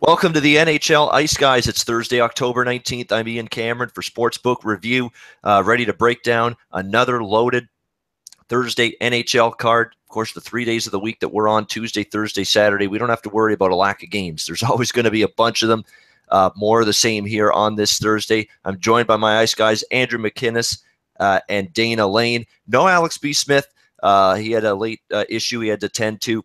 Welcome to the NHL Ice Guys. It's Thursday, October 19th. I'm Ian Cameron for Sportsbook Review, ready to break down another loaded Thursday NHL card. Of course, the 3 days of the week that we're on, Tuesday, Thursday, Saturday, we don't have to worry about a lack of games. There's always going to be a bunch of them. More of the same here on this Thursday. I'm joined by my Ice Guys, Andrew McInnis and Dana Lane. No Alex B. Smith. He had a late issue he had to tend to,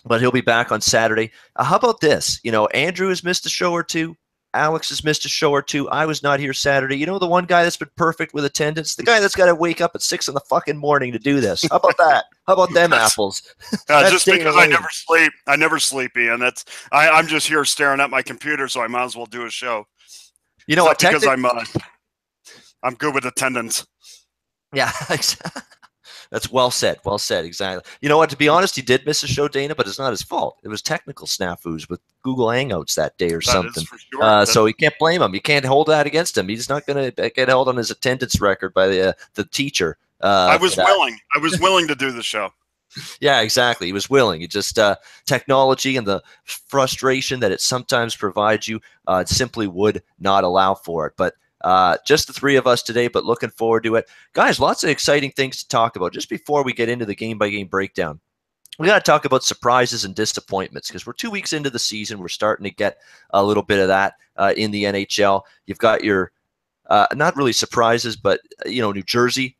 but he'll be back on Saturday. How about this? Andrew has missed a show or two. Alex has missed a show or two. I was not here Saturday. You know the one guy that's been perfect with attendance? The guy that's got to wake up at 6 in the fucking morning to do this. How about that? How about them apples? Just because I never sleep. I never sleep, Ian. I'm just here staring at my computer, so I might as well do a show. You know what? Because I'm good with attendance. Yeah, that's well said. Well said. Exactly. You know what? To be honest, he did miss a show, Dana, but it's not his fault. It was technical snafus with Google Hangouts that day or something. For sure. So you can't blame him. You can't hold that against him. He's not going to get held on his attendance record by the teacher. I was willing. I was willing to do the show. Yeah, exactly. He was willing. It just technology and the frustration that it sometimes provides you simply would not allow for it. But just the three of us today, but looking forward to it. Guys, lots of exciting things to talk about. Just before we get into the game-by-game breakdown, we got to talk about surprises and disappointments because we're 2 weeks into the season. We're starting to get a little bit of that in the NHL. You've got your not really surprises, but New Jersey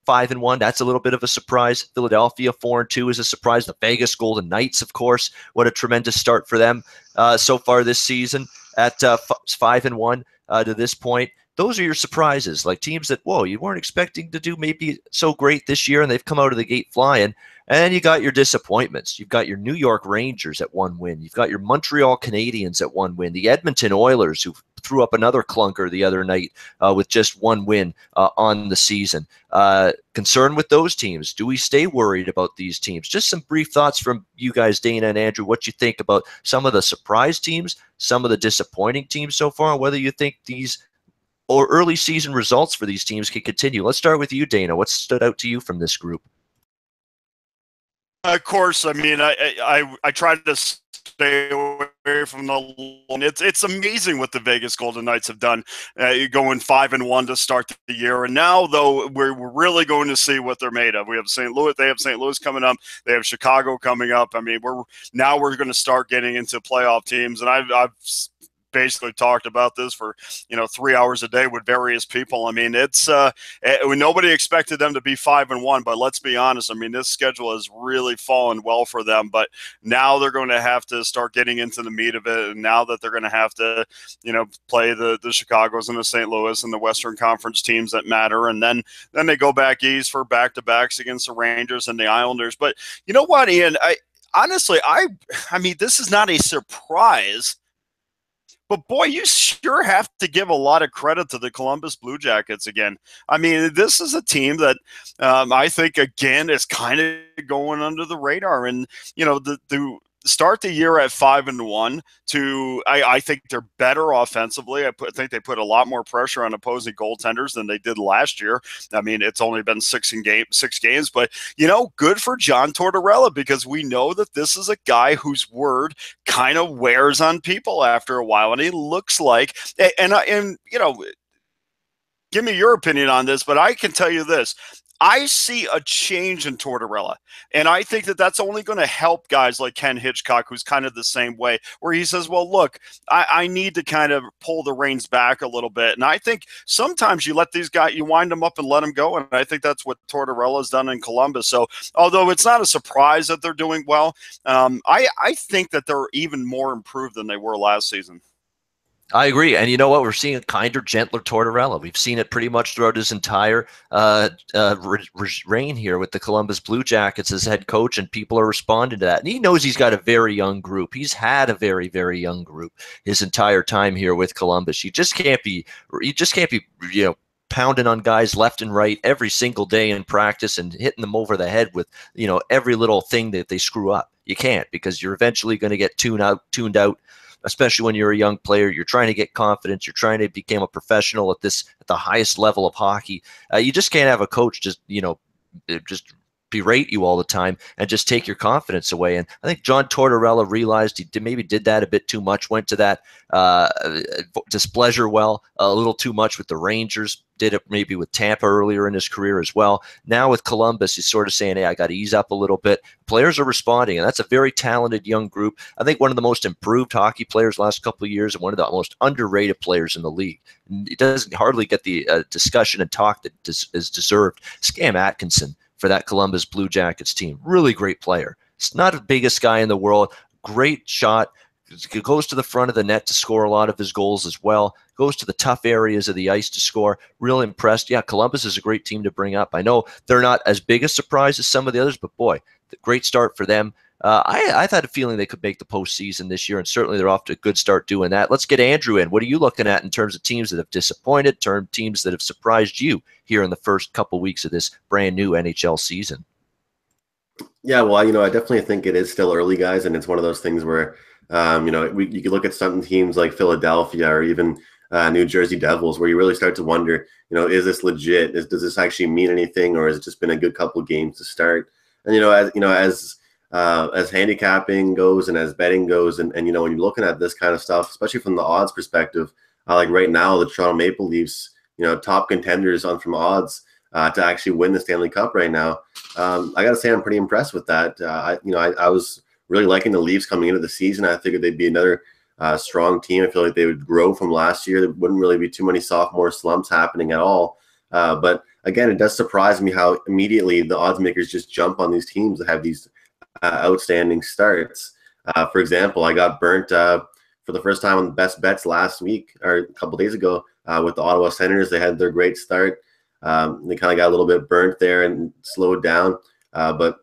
5-1. That's a little bit of a surprise. Philadelphia 4-2 is a surprise. The Vegas Golden Knights, of course, what a tremendous start for them so far this season at 5-1 to this point. Those are your surprises, like teams that, you weren't expecting to do maybe so great this year, and they've come out of the gate flying. And then you got your disappointments. You've got your New York Rangers at 1 win. You've got your Montreal Canadiens at 1 win. The Edmonton Oilers, who threw up another clunker the other night with just 1 win on the season. Concerned with those teams? Do we stay worried about these teams? Just some brief thoughts from you guys, Dana and Andrew, what you think about some of the surprise teams, some of the disappointing teams so far, and whether you think these or early season results for these teams can continue. Let's start with you, Dana. What stood out to you from this group? Of course, I mean, I tried to stay away from the. It's amazing what the Vegas Golden Knights have done, going 5-1 to start the year, and now though we're really going to see what they're made of. We have St. Louis. They have St. Louis coming up. They have Chicago coming up. I mean, we're going to start getting into playoff teams, and I've basically talked about this for 3 hours a day with various people. I mean, it's nobody expected them to be 5-1, but let's be honest. I mean, this schedule has really fallen well for them, but now they're going to have to start getting into the meat of it, and now that they're going to have to play the Chicagos and the St. Louis and the Western Conference teams that matter, and then they go back east for back-to-backs against the Rangers and the Islanders. But you know what, Ian, I mean, this is not a surprise. But, boy, you sure have to give a lot of credit to the Columbus Blue Jackets again. I mean, this is a team that I think, again, is kind of going under the radar. And, the start the year at 5-1 to I think they're better offensively. I think they put a lot more pressure on opposing goaltenders than they did last year. I mean, it's only been 6 games, but good for John Tortorella, because we know that this is a guy whose word kind of wears on people after a while, and he looks like and give me your opinion on this, but I can tell you this. I see a change in Tortorella, and I think that that's only going to help guys like Ken Hitchcock, who's kind of the same way, where he says, well, look, I need to kind of pull the reins back a little bit. And I think sometimes you let these guys, you wind them up and let them go, and I think that's what Tortorella's done in Columbus. So although it's not a surprise that they're doing well, I think that they're even more improved than they were last season. I agree. And you know what? We're seeing a kinder, gentler Tortorella. We've seen it pretty much throughout his entire reign here with the Columbus Blue Jackets as head coach, and people are responding to that. And he knows he's got a very young group. He's had a very, very young group his entire time here with Columbus. You just can't be pounding on guys left and right every single day in practice and hitting them over the head with, every little thing that they screw up. You can't, because you're eventually going to get tuned out. Especially when you're a young player, you're trying to get confidence, you're trying to become a professional at the highest level of hockey. You just can't have a coach just berate you all the time and just take your confidence away. And I think John Tortorella realized he maybe did that a bit too much, went to that displeasure well a little too much with the Rangers, did it maybe with Tampa earlier in his career as well. Now with Columbus, he's sort of saying, hey, I got to ease up a little bit. Players are responding, and that's a very talented young group. I think one of the most improved hockey players last couple of years and one of the most underrated players in the league. He doesn't hardly get the discussion and talk that is deserved. Scam Atkinson for that Columbus Blue Jackets team. Really great player. It's not the biggest guy in the world. Great shot. Goes to the front of the net to score a lot of his goals as well. Goes to the tough areas of the ice to score. Real impressed. Yeah, Columbus is a great team to bring up. I know they're not as big a surprise as some of the others, but boy, great start for them. I had a feeling they could make the postseason this year, and certainly they're off to a good start doing that. Let's get Andrew in. What are you looking at in terms of teams that have disappointed, teams that have surprised you here in the first couple weeks of this brand new NHL season? Yeah, well, I definitely think it is still early, guys, and it's one of those things where, you could look at some teams like Philadelphia or even New Jersey Devils, where you really start to wonder, is this legit? Does this actually mean anything, or has it just been a good couple of games to start? And as handicapping goes and as betting goes, and when you're looking at this kind of stuff, especially from the odds perspective, like right now, the Toronto Maple Leafs, top contenders from odds to actually win the Stanley Cup right now. I got to say, I'm pretty impressed with that. I was really liking the Leafs coming into the season. I figured they'd be another strong team. I feel like they would grow from last year. There wouldn't really be too many sophomore slumps happening at all. But again, it does surprise me how immediately the odds makers just jump on these teams that have these outstanding starts. For example, I got burnt for the first time on the best bets last week or a couple days ago with the Ottawa Senators. They had their great start. They kind of got a little bit burnt there and slowed down. But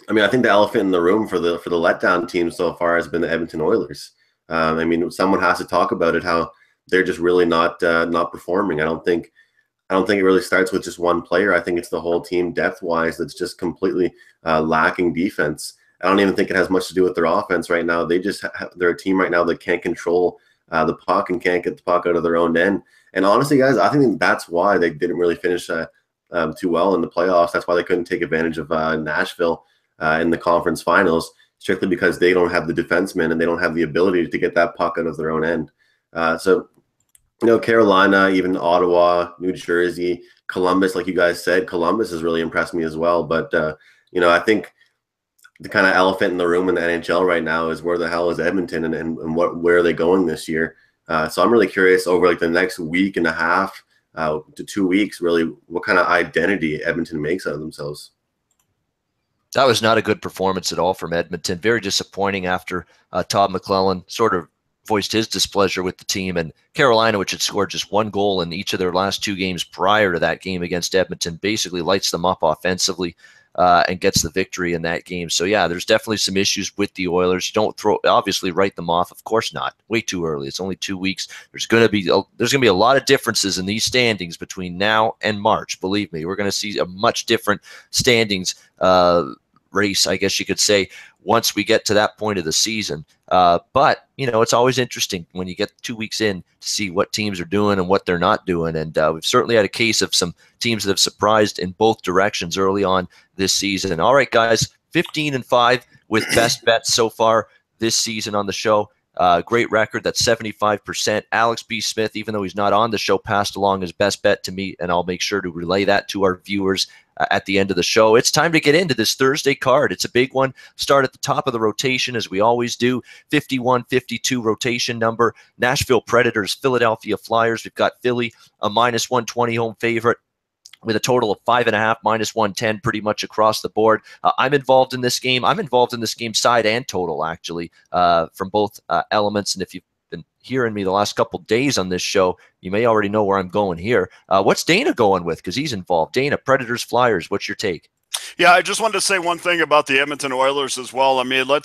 I think the elephant in the room for the letdown team so far has been the Edmonton Oilers. Someone has to talk about it, how they're just really not performing. I don't think it really starts with just one player. I think it's the whole team depth-wise that's just completely lacking defense. I don't even think it has much to do with their offense right now. They're a team right now that can't control the puck and can't get the puck out of their own end. And honestly, guys, I think that's why they didn't really finish too well in the playoffs. That's why they couldn't take advantage of Nashville in the conference finals, strictly because they don't have the defensemen and they don't have the ability to get that puck out of their own end. Carolina, even Ottawa, New Jersey, Columbus, like you guys said, Columbus has really impressed me as well. But, I think the kind of elephant in the room in the NHL right now is where the hell is Edmonton and where are they going this year? So I'm really curious over the next week and a half to 2 weeks, really, what kind of identity Edmonton makes out of themselves. That was not a good performance at all from Edmonton. Very disappointing after Todd McClellan sort of voiced his displeasure with the team. And Carolina, which had scored just one goal in each of their last two games prior to that game against Edmonton, basically lights them up offensively and gets the victory in that game. So, yeah, there's definitely some issues with the Oilers. You don't obviously write them off. Of course not. Way too early. It's only 2 weeks. There's going to be a lot of differences in these standings between now and March. Believe me, we're going to see a much different standings race, I guess you could say, once we get to that point of the season. But, it's always interesting when you get 2 weeks in to see what teams are doing and what they're not doing. And we've certainly had a case of some teams that have surprised in both directions early on this season. All right, guys, 15-5 with best bets so far this season on the show. Great record. That's 75%. Alex B. Smith, even though he's not on the show, passed along his best bet to me, and I'll make sure to relay that to our viewers at the end of the show. It's time to get into this Thursday card. It's a big one. Start at the top of the rotation, as we always do. 51-52 rotation number. Nashville Predators, Philadelphia Flyers. We've got Philly, a -120 home favorite, with a total of 5.5, -110 pretty much across the board. I'm involved in this game. I'm involved in this game side and total, actually, from both elements. And if you've been hearing me the last couple days on this show, you may already know where I'm going here. What's Dana going with? Because he's involved. Dana, Predators, Flyers, what's your take? Yeah, I just wanted to say one thing about the Edmonton Oilers as well. I mean, the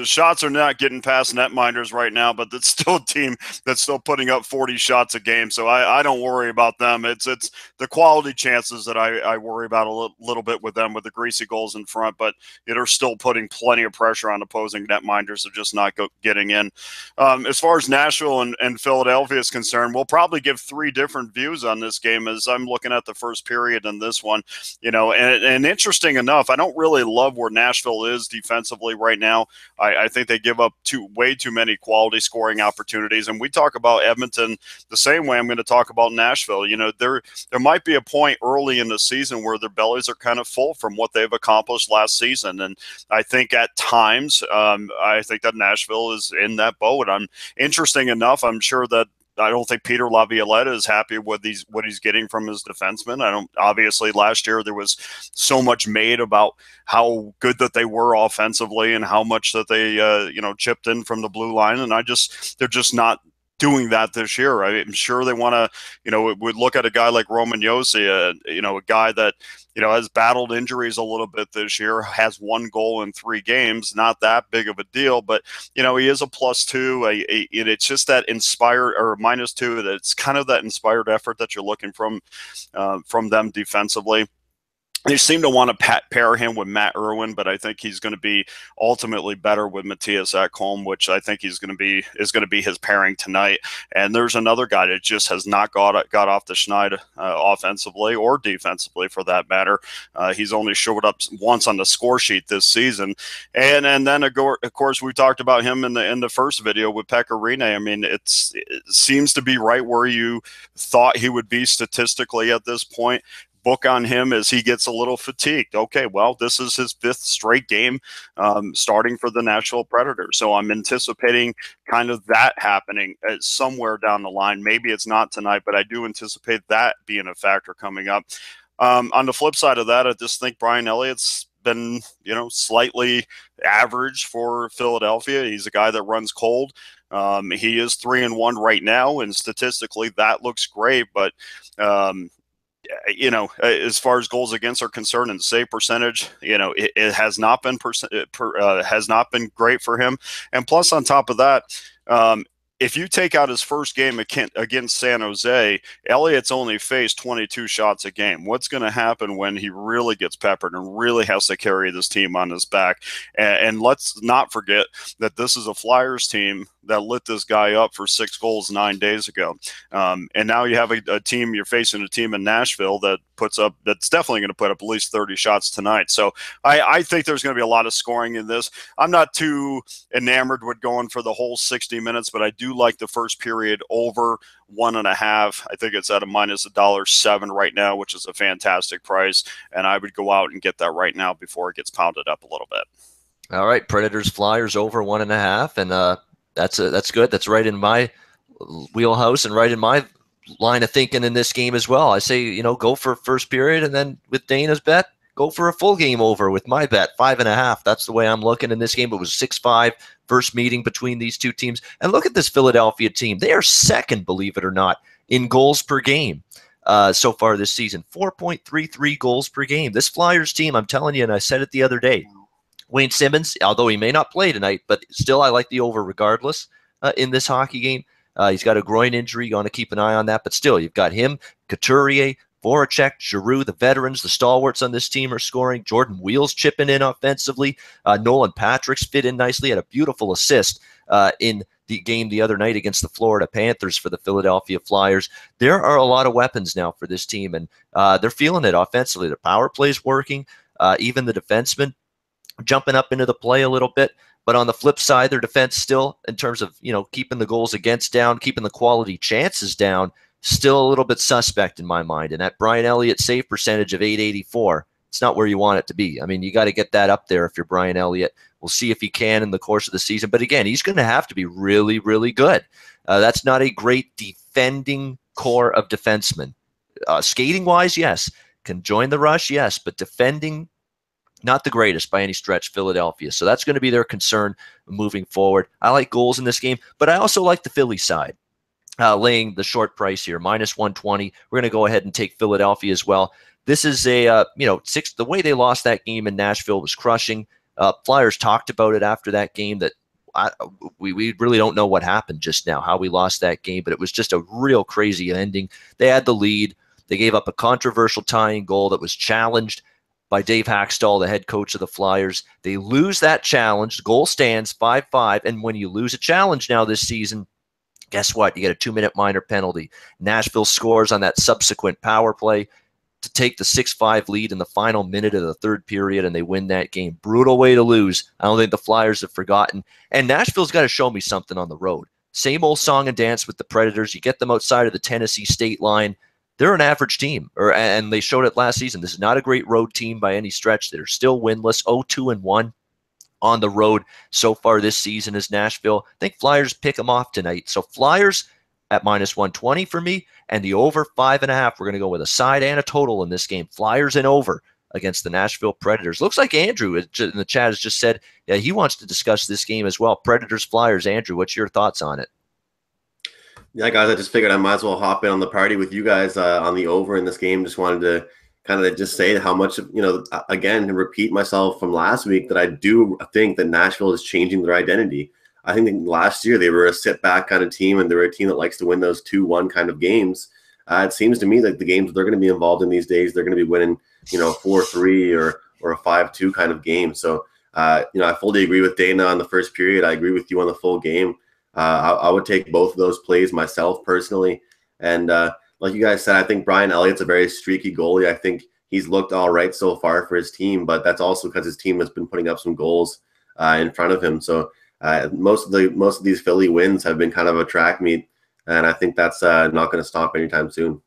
shots are not getting past netminders right now, but it's still a team that's still putting up 40 shots a game. So I don't worry about them. It's the quality chances that I worry about a little bit with them, with the greasy goals in front, but they're still putting plenty of pressure on opposing netminders of just not getting in. As far as Nashville and Philadelphia is concerned, we'll probably give three different views on this game as I'm looking at the first period and this one, and interesting enough, I don't really love where Nashville is defensively right now. I think they give up way too many quality scoring opportunities. And we talk about Edmonton the same way I'm going to talk about Nashville. There might be a point early in the season where their bellies are kind of full from what they've accomplished last season. And I think at times, I think that Nashville is in that boat. Interesting enough, I'm sure that I don't think Peter Laviolette is happy with what he's getting from his defensemen. Obviously last year there was so much made about how good that they were offensively and how much that they chipped in from the blue line, and they're just not doing that this year. I'm sure they want to, would look at a guy like Roman Josi, a guy that, has battled injuries a little bit this year, has 1 goal in 3 games, not that big of a deal, but, he is a +2. It's just that inspired, or -2, that it's kind of that inspired effort that you're looking from them defensively. They seem to want to pair him with Matt Irwin, but I think he's going to be ultimately better with Matthias Ekholm, which I think is going to be his pairing tonight. And there's another guy that just has not got off the schneid offensively or defensively, for that matter. He's only showed up once on the score sheet this season, and then of course we talked about him in the first video with Pekka Rinne. I mean, it seems to be right where you thought he would be statistically at this point. Book on him as he gets a little fatigued. Okay, well, this is his 5th straight game starting for the Nashville Predators. So I'm anticipating kind of that happening somewhere down the line. Maybe it's not tonight, but I do anticipate that being a factor coming up. On the flip side of that, I just think Brian Elliott's been, slightly average for Philadelphia. He's a guy that runs cold. He is 3-1 right now, and statistically that looks great, but as far as goals against are concerned and save percentage, it has not been great for him. And plus, on top of that, if you take out his first game against San Jose, Elliott's only faced 22 shots a game. What's going to happen when he really gets peppered and really has to carry this team on his back? And let's not forget that this is a Flyers team that lit this guy up for 6 goals 9 days ago. And now you have you're facing a team in Nashville that's definitely going to put up at least 30 shots tonight. So I think there's going to be a lot of scoring in this. I'm not too enamored with going for the whole 60 minutes, but I do like the first period over 1.5. I think it's at a -$1.07 right now, which is a fantastic price. And I would go out and get that right now before it gets pounded up a little bit. All right. Predators Flyers over 1.5. And, that's good. That's right in my wheelhouse and right in my line of thinking in this game as well. I say, go for first period, and then with Dana's bet, go for a full game over with my bet, 5.5. That's the way I'm looking in this game. It was 6-5 first meeting between these two teams. And look at this Philadelphia team. They are second, believe it or not, in goals per game so far this season. 4.33 goals per game. This Flyers team, I'm telling you, and I said it the other day, Wayne Simmons, although he may not play tonight, but still I like the over regardless in this hockey game. He's got a groin injury. You want to keep an eye on that. But still, you've got him, Couturier, Voracek, Giroux, the veterans, the stalwarts on this team are scoring. Jordan Wheels chipping in offensively. Nolan Patrick's fit in nicely. Had a beautiful assist in the game the other night against the Florida Panthers for the Philadelphia Flyers. There are a lot of weapons now for this team, and they're feeling it offensively. The power play's working. Even the defensemen jumping up into the play a little bit. But on the flip side, their defense still, in terms of, keeping the goals against down, keeping the quality chances down, still a little bit suspect in my mind. And that Brian Elliott save percentage of .884, it's not where you want it to be. I mean, you got to get that up there if you're Brian Elliott. We'll see if he can in the course of the season. But again, he's going to have to be really, really good. That's not a great defending core of defensemen. Skating-wise, yes. Can join the rush, yes. But defending, not the greatest by any stretch, Philadelphia. So that's going to be their concern moving forward. I like goals in this game, but I also like the Philly side. Laying the short price here, -120. We're going to go ahead and take Philadelphia as well. This is the way they lost that game in Nashville was crushing. Flyers talked about it after that game that we really don't know what happened just now, how we lost that game, but it was just a real crazy ending. They had the lead. They gave up a controversial tying goal that was challenged by Dave Haxtell, the head coach of the Flyers. They lose that challenge. The goal stands 5-5, and when you lose a challenge now this season, guess what? You get a 2-minute minor penalty. Nashville scores on that subsequent power play. to take the 6-5 lead in the final minute of the third period, and they win that game. Brutal way to lose. I don't think the Flyers have forgotten. And Nashville's got to show me something on the road. Same old song and dance with the Predators. You get them outside of the Tennessee state line. They're an average team, and they showed it last season. This is not a great road team by any stretch. They're still winless, 0-2-1 on the road so far this season as Nashville. I think Flyers pick them off tonight. So Flyers at -120 for me, and the over 5.5. We're going to go with a side and a total in this game. Flyers and over against the Nashville Predators. Looks like Andrew in the chat has just said he wants to discuss this game as well. Predators, Flyers. Andrew, what's your thoughts on it? Yeah, guys, I just figured I might as well hop in on the party with you guys on the over in this game. Just wanted to kind of just say how much, again, to repeat myself from last week, that I do think that Nashville is changing their identity. I think that last year they were a sit-back kind of team, and they were a team that likes to win those 2-1 kind of games. It seems to me that the games they're going to be involved in these days, they're going to be winning, 4-3 or a 5-2 kind of game. So, I fully agree with Dana on the first period. I agree with you on the full game. I would take both of those plays myself personally. And like you guys said, I think Brian Elliott's a very streaky goalie. I think he's looked all right so far for his team, but that's also because his team has been putting up some goals in front of him. So most of these Philly wins have been kind of a track meet, and I think that's not going to stop anytime soon.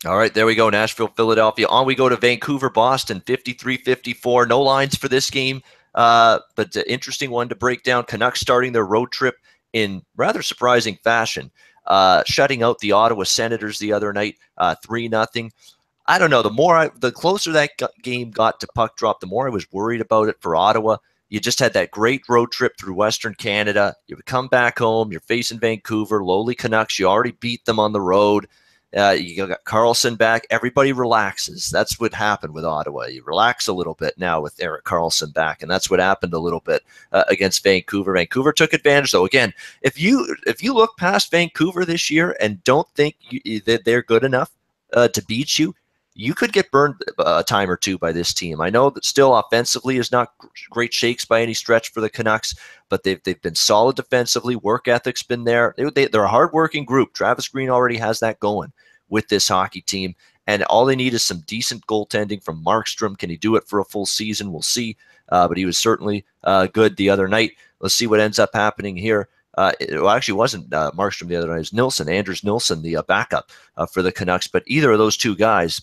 All right, there we go. Nashville, Philadelphia. On we go to Vancouver, Boston, 53-54. No lines for this game, but interesting one to break down. Canucks starting their road trip in rather surprising fashion, shutting out the Ottawa Senators the other night, 3-0. I don't know. The closer that game got to puck drop, the more I was worried about it for Ottawa. You just had that great road trip through Western Canada. You would come back home. You're facing Vancouver, lowly Canucks. You already beat them on the road. You got Karlsson back. Everybody relaxes. That's what happened with Ottawa. You relax a little bit now with Erik Karlsson back, and that's what happened a little bit against Vancouver. Vancouver took advantage, though. Again, if you look past Vancouver this year and don't think that they're good enough to beat you, you could get burned a time or two by this team. I know that still offensively is not great shakes by any stretch for the Canucks, but they've been solid defensively. Work ethic's been there. They're a hardworking group. Travis Green already has that going with this hockey team, and all they need is some decent goaltending from Markstrom. Can he do it for a full season? We'll see, but he was certainly good the other night. Let's see what ends up happening here. It actually wasn't Markstrom the other night. It was Nilsson, Anders Nilsson, the backup for the Canucks, but either of those two guys,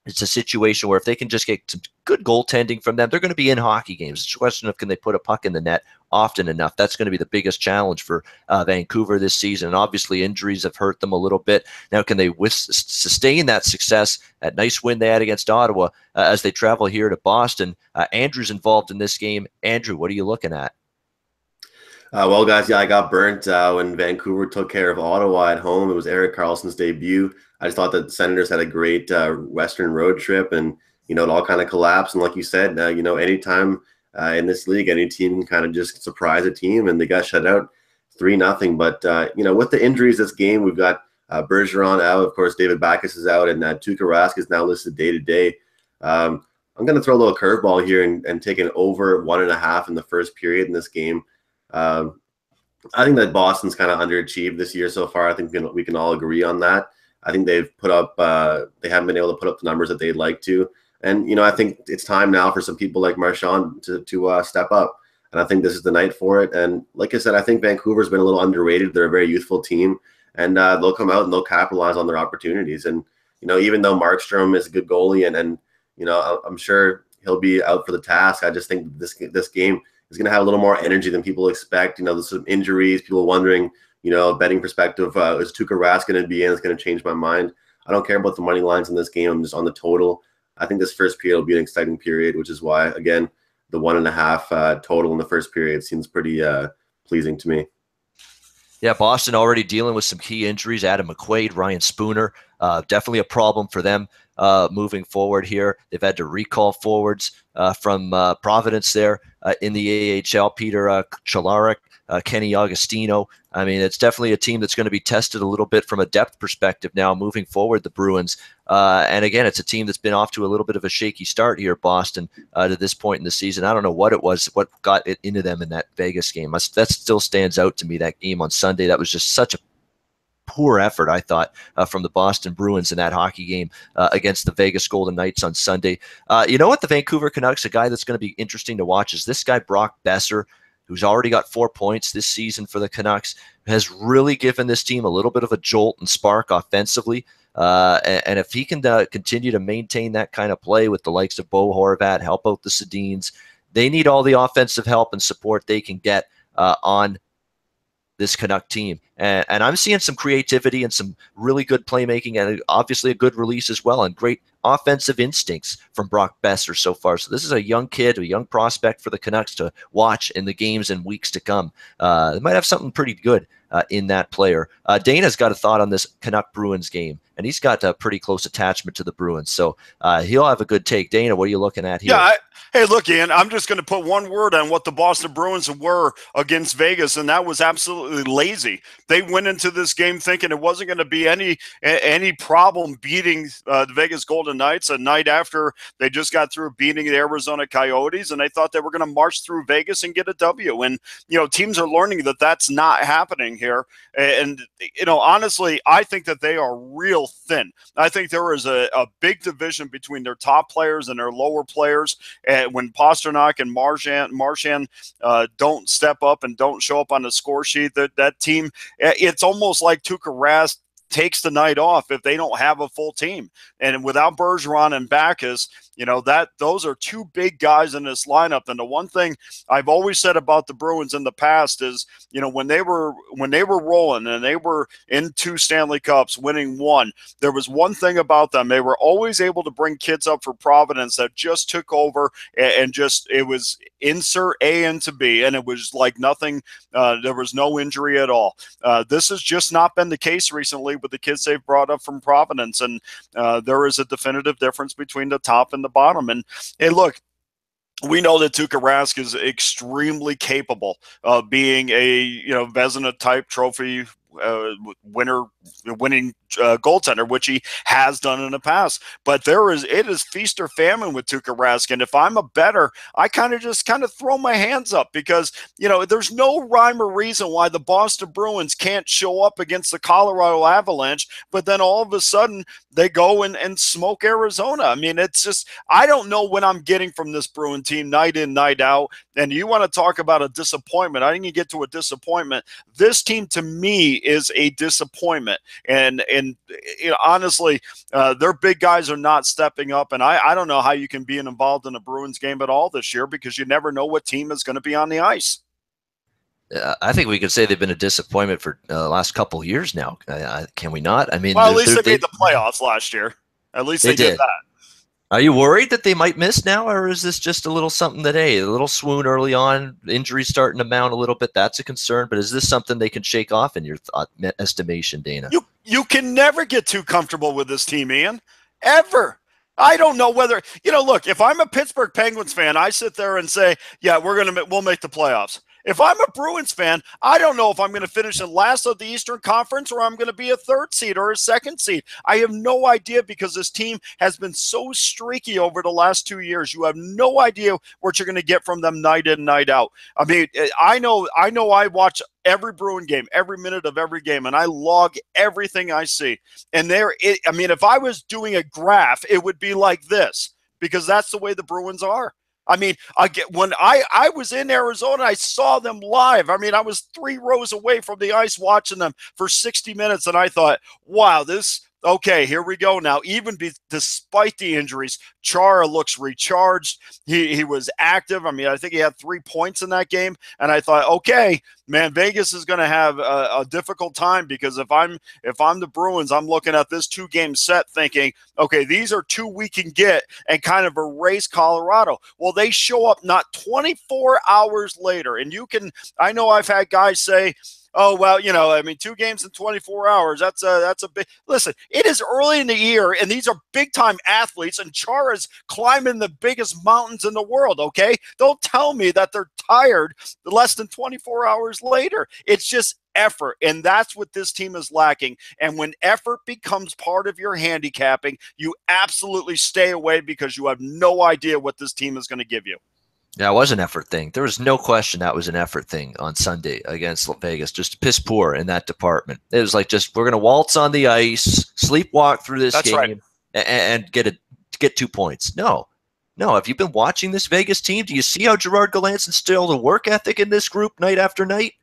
it's a situation where if they can just get some good goaltending from them, they're going to be in hockey games. It's a question of can they put a puck in the net often enough. That's going to be the biggest challenge for Vancouver this season. And obviously, injuries have hurt them a little bit. Now, can they sustain that success, that nice win they had against Ottawa as they travel here to Boston? Andrew's involved in this game. Andrew, what are you looking at? Well, guys, yeah, I got burnt when Vancouver took care of Ottawa at home. It was Erik Karlsson's debut. I just thought that the Senators had a great Western road trip, and it all kind of collapsed. And like you said, anytime in this league, any team can kind of just surprise a team, and they got shut out 3-0. But with the injuries this game, we've got Bergeron out, of course, David Backes is out, and Tuukka Rask is now listed day to day. I'm going to throw a little curveball here and take an over 1.5 in the first period in this game. I think that Boston's kind of underachieved this year so far. I think we can all agree on that. I think they've put up, they haven't been able to put up the numbers that they'd like to. And, I think it's time now for some people like Marchand to step up. And I think this is the night for it. And like I said, I think Vancouver's been a little underrated. They're a very youthful team, and they'll come out and they'll capitalize on their opportunities. And, even though Markstrom is a good goalie and I'm sure he'll be out for the task, I just think this game is going to have a little more energy than people expect. There's some injuries, people wondering, betting perspective, is Tuukka Rask going to be in? It's going to change my mind. I don't care about the money lines in this game. I'm just on the total. I think this first period will be an exciting period, which is why, again, the 1.5 total in the first period seems pretty pleasing to me. Yeah, Boston already dealing with some key injuries. Adam McQuaid, Ryan Spooner, definitely a problem for them moving forward here. They've had to recall forwards from Providence there in the AHL. Peter Chalarik, Kenny Agostino. I mean, it's definitely a team that's going to be tested a little bit from a depth perspective now moving forward, the Bruins. And again, it's a team that's been off to a little bit of a shaky start here, Boston, to this point in the season. I don't know what it was, what got it into them in that Vegas game. That still stands out to me, that game on Sunday. That was just such a poor effort, I thought, from the Boston Bruins in that hockey game against the Vegas Golden Knights on Sunday. You know what? The Vancouver Canucks, a guy that's going to be interesting to watch is this guy, Brock Besser, who's already got 4 points this season for the Canucks, has really given this team a little bit of a jolt and spark offensively. And if he can continue to maintain that kind of play with the likes of Bo Horvat, help out the Sedins, they need all the offensive help and support they can get on this Canuck team. And I'm seeing some creativity and some really good playmaking and obviously a good release as well and great offensive instincts from Brock Besser so far. So this is a young kid, a young prospect for the Canucks to watch in the games and weeks to come. They might have something pretty good in that player. Dana's got a thought on this Canuck Bruins game, and he's got a pretty close attachment to the Bruins. So he'll have a good take. Dana, what are you looking at here? Yeah, hey, look, Ian, I'm just going to put one word on what the Boston Bruins were against Vegas, and that was absolutely lazy. They went into this game thinking it wasn't going to be any problem beating the Vegas Golden Knights a night after they just got through beating the Arizona Coyotes, and they thought they were going to march through Vegas and get a W. And, teams are learning that that's not happening here. And, honestly, I think that they are real thin. I think there is a big division between their top players and their lower players. And when Pasternak and Marchand don't step up and don't show up on the score sheet, that team, it's almost like Tuukka Rask takes the night off if they don't have a full team. And without Bergeron and Backes, those are two big guys in this lineup. And the one thing I've always said about the Bruins in the past is, when they were rolling and they were in 2 Stanley Cups, winning 1, there was one thing about them. They were always able to bring kids up for Providence that just took over and just, it was insert A into B, and it was like nothing. There was no injury at all. This has just not been the case recently with the kids they've brought up from Providence, and there is a definitive difference between the top and the bottom. And hey, look, we know that Tuukka Rask is extremely capable of being a Vezina type trophy winning goaltender, which he has done in the past. But it is feast or famine with Tuukka Rask. And if I'm a bettor, I kind of throw my hands up because, there's no rhyme or reason why the Boston Bruins can't show up against the Colorado Avalanche, but then all of a sudden they go and smoke Arizona. I mean, it's just, I don't know what I'm getting from this Bruin team night in, night out. And you want to talk about a disappointment. I didn't get to a disappointment. This team to me is a disappointment. And honestly, their big guys are not stepping up. And I don't know how you can be involved in a Bruins game at all this year because you never know what team is going to be on the ice. I think we could say they've been a disappointment for the last couple of years now. Can we not? I mean, well, at least they made the playoffs last year. At least they did that. Are you worried that they might miss now, or is this just a little something that, hey, a little swoon early on, injuries starting to mount a little bit? That's a concern, but is this something they can shake off in your estimation, Dana? You can never get too comfortable with this team, Ian, ever. I don't know whether, look, if I'm a Pittsburgh Penguins fan, I sit there and say, yeah, we'll make the playoffs. If I'm a Bruins fan, I don't know if I'm going to finish in last of the Eastern Conference or I'm going to be a 3rd seed or a 2nd seed. I have no idea because this team has been so streaky over the last 2 years. You have no idea what you're going to get from them night in, night out. I mean, I know I watch every Bruin game, every minute of every game, and I log everything I see. And if I was doing a graph, it would be like this because that's the way the Bruins are. I mean, when I was in Arizona, I saw them live. I mean, I was 3 rows away from the ice watching them for 60 minutes, and I thought, wow, okay, here we go now. Even despite the injuries, Chara looks recharged. He was active. I mean, I think he had 3 points in that game. And I thought, okay, man, Vegas is going to have a difficult time because if I'm the Bruins, I'm looking at this 2-game set thinking, okay, these are 2 we can get and kind of erase Colorado. Well, they show up not 24 hours later. And I know I've had guys say, oh, well, 2 games in 24 hours, that's a big – listen, it is early in the year, and these are big-time athletes, and Chara's climbing the biggest mountains in the world, okay? Don't tell me that they're tired less than 24 hours later. It's just effort, and that's what this team is lacking. And when effort becomes part of your handicapping, you absolutely stay away because you have no idea what this team is going to give you. Yeah, it was an effort thing. There was no question that was an effort thing on Sunday against Vegas. Just piss poor in that department. It was like we're going to waltz on the ice, sleepwalk through this That's right. game, and get 2 points. No. Have you been watching this Vegas team? Do you see how Gerard Gallant's instilled a work ethic in this group night after night?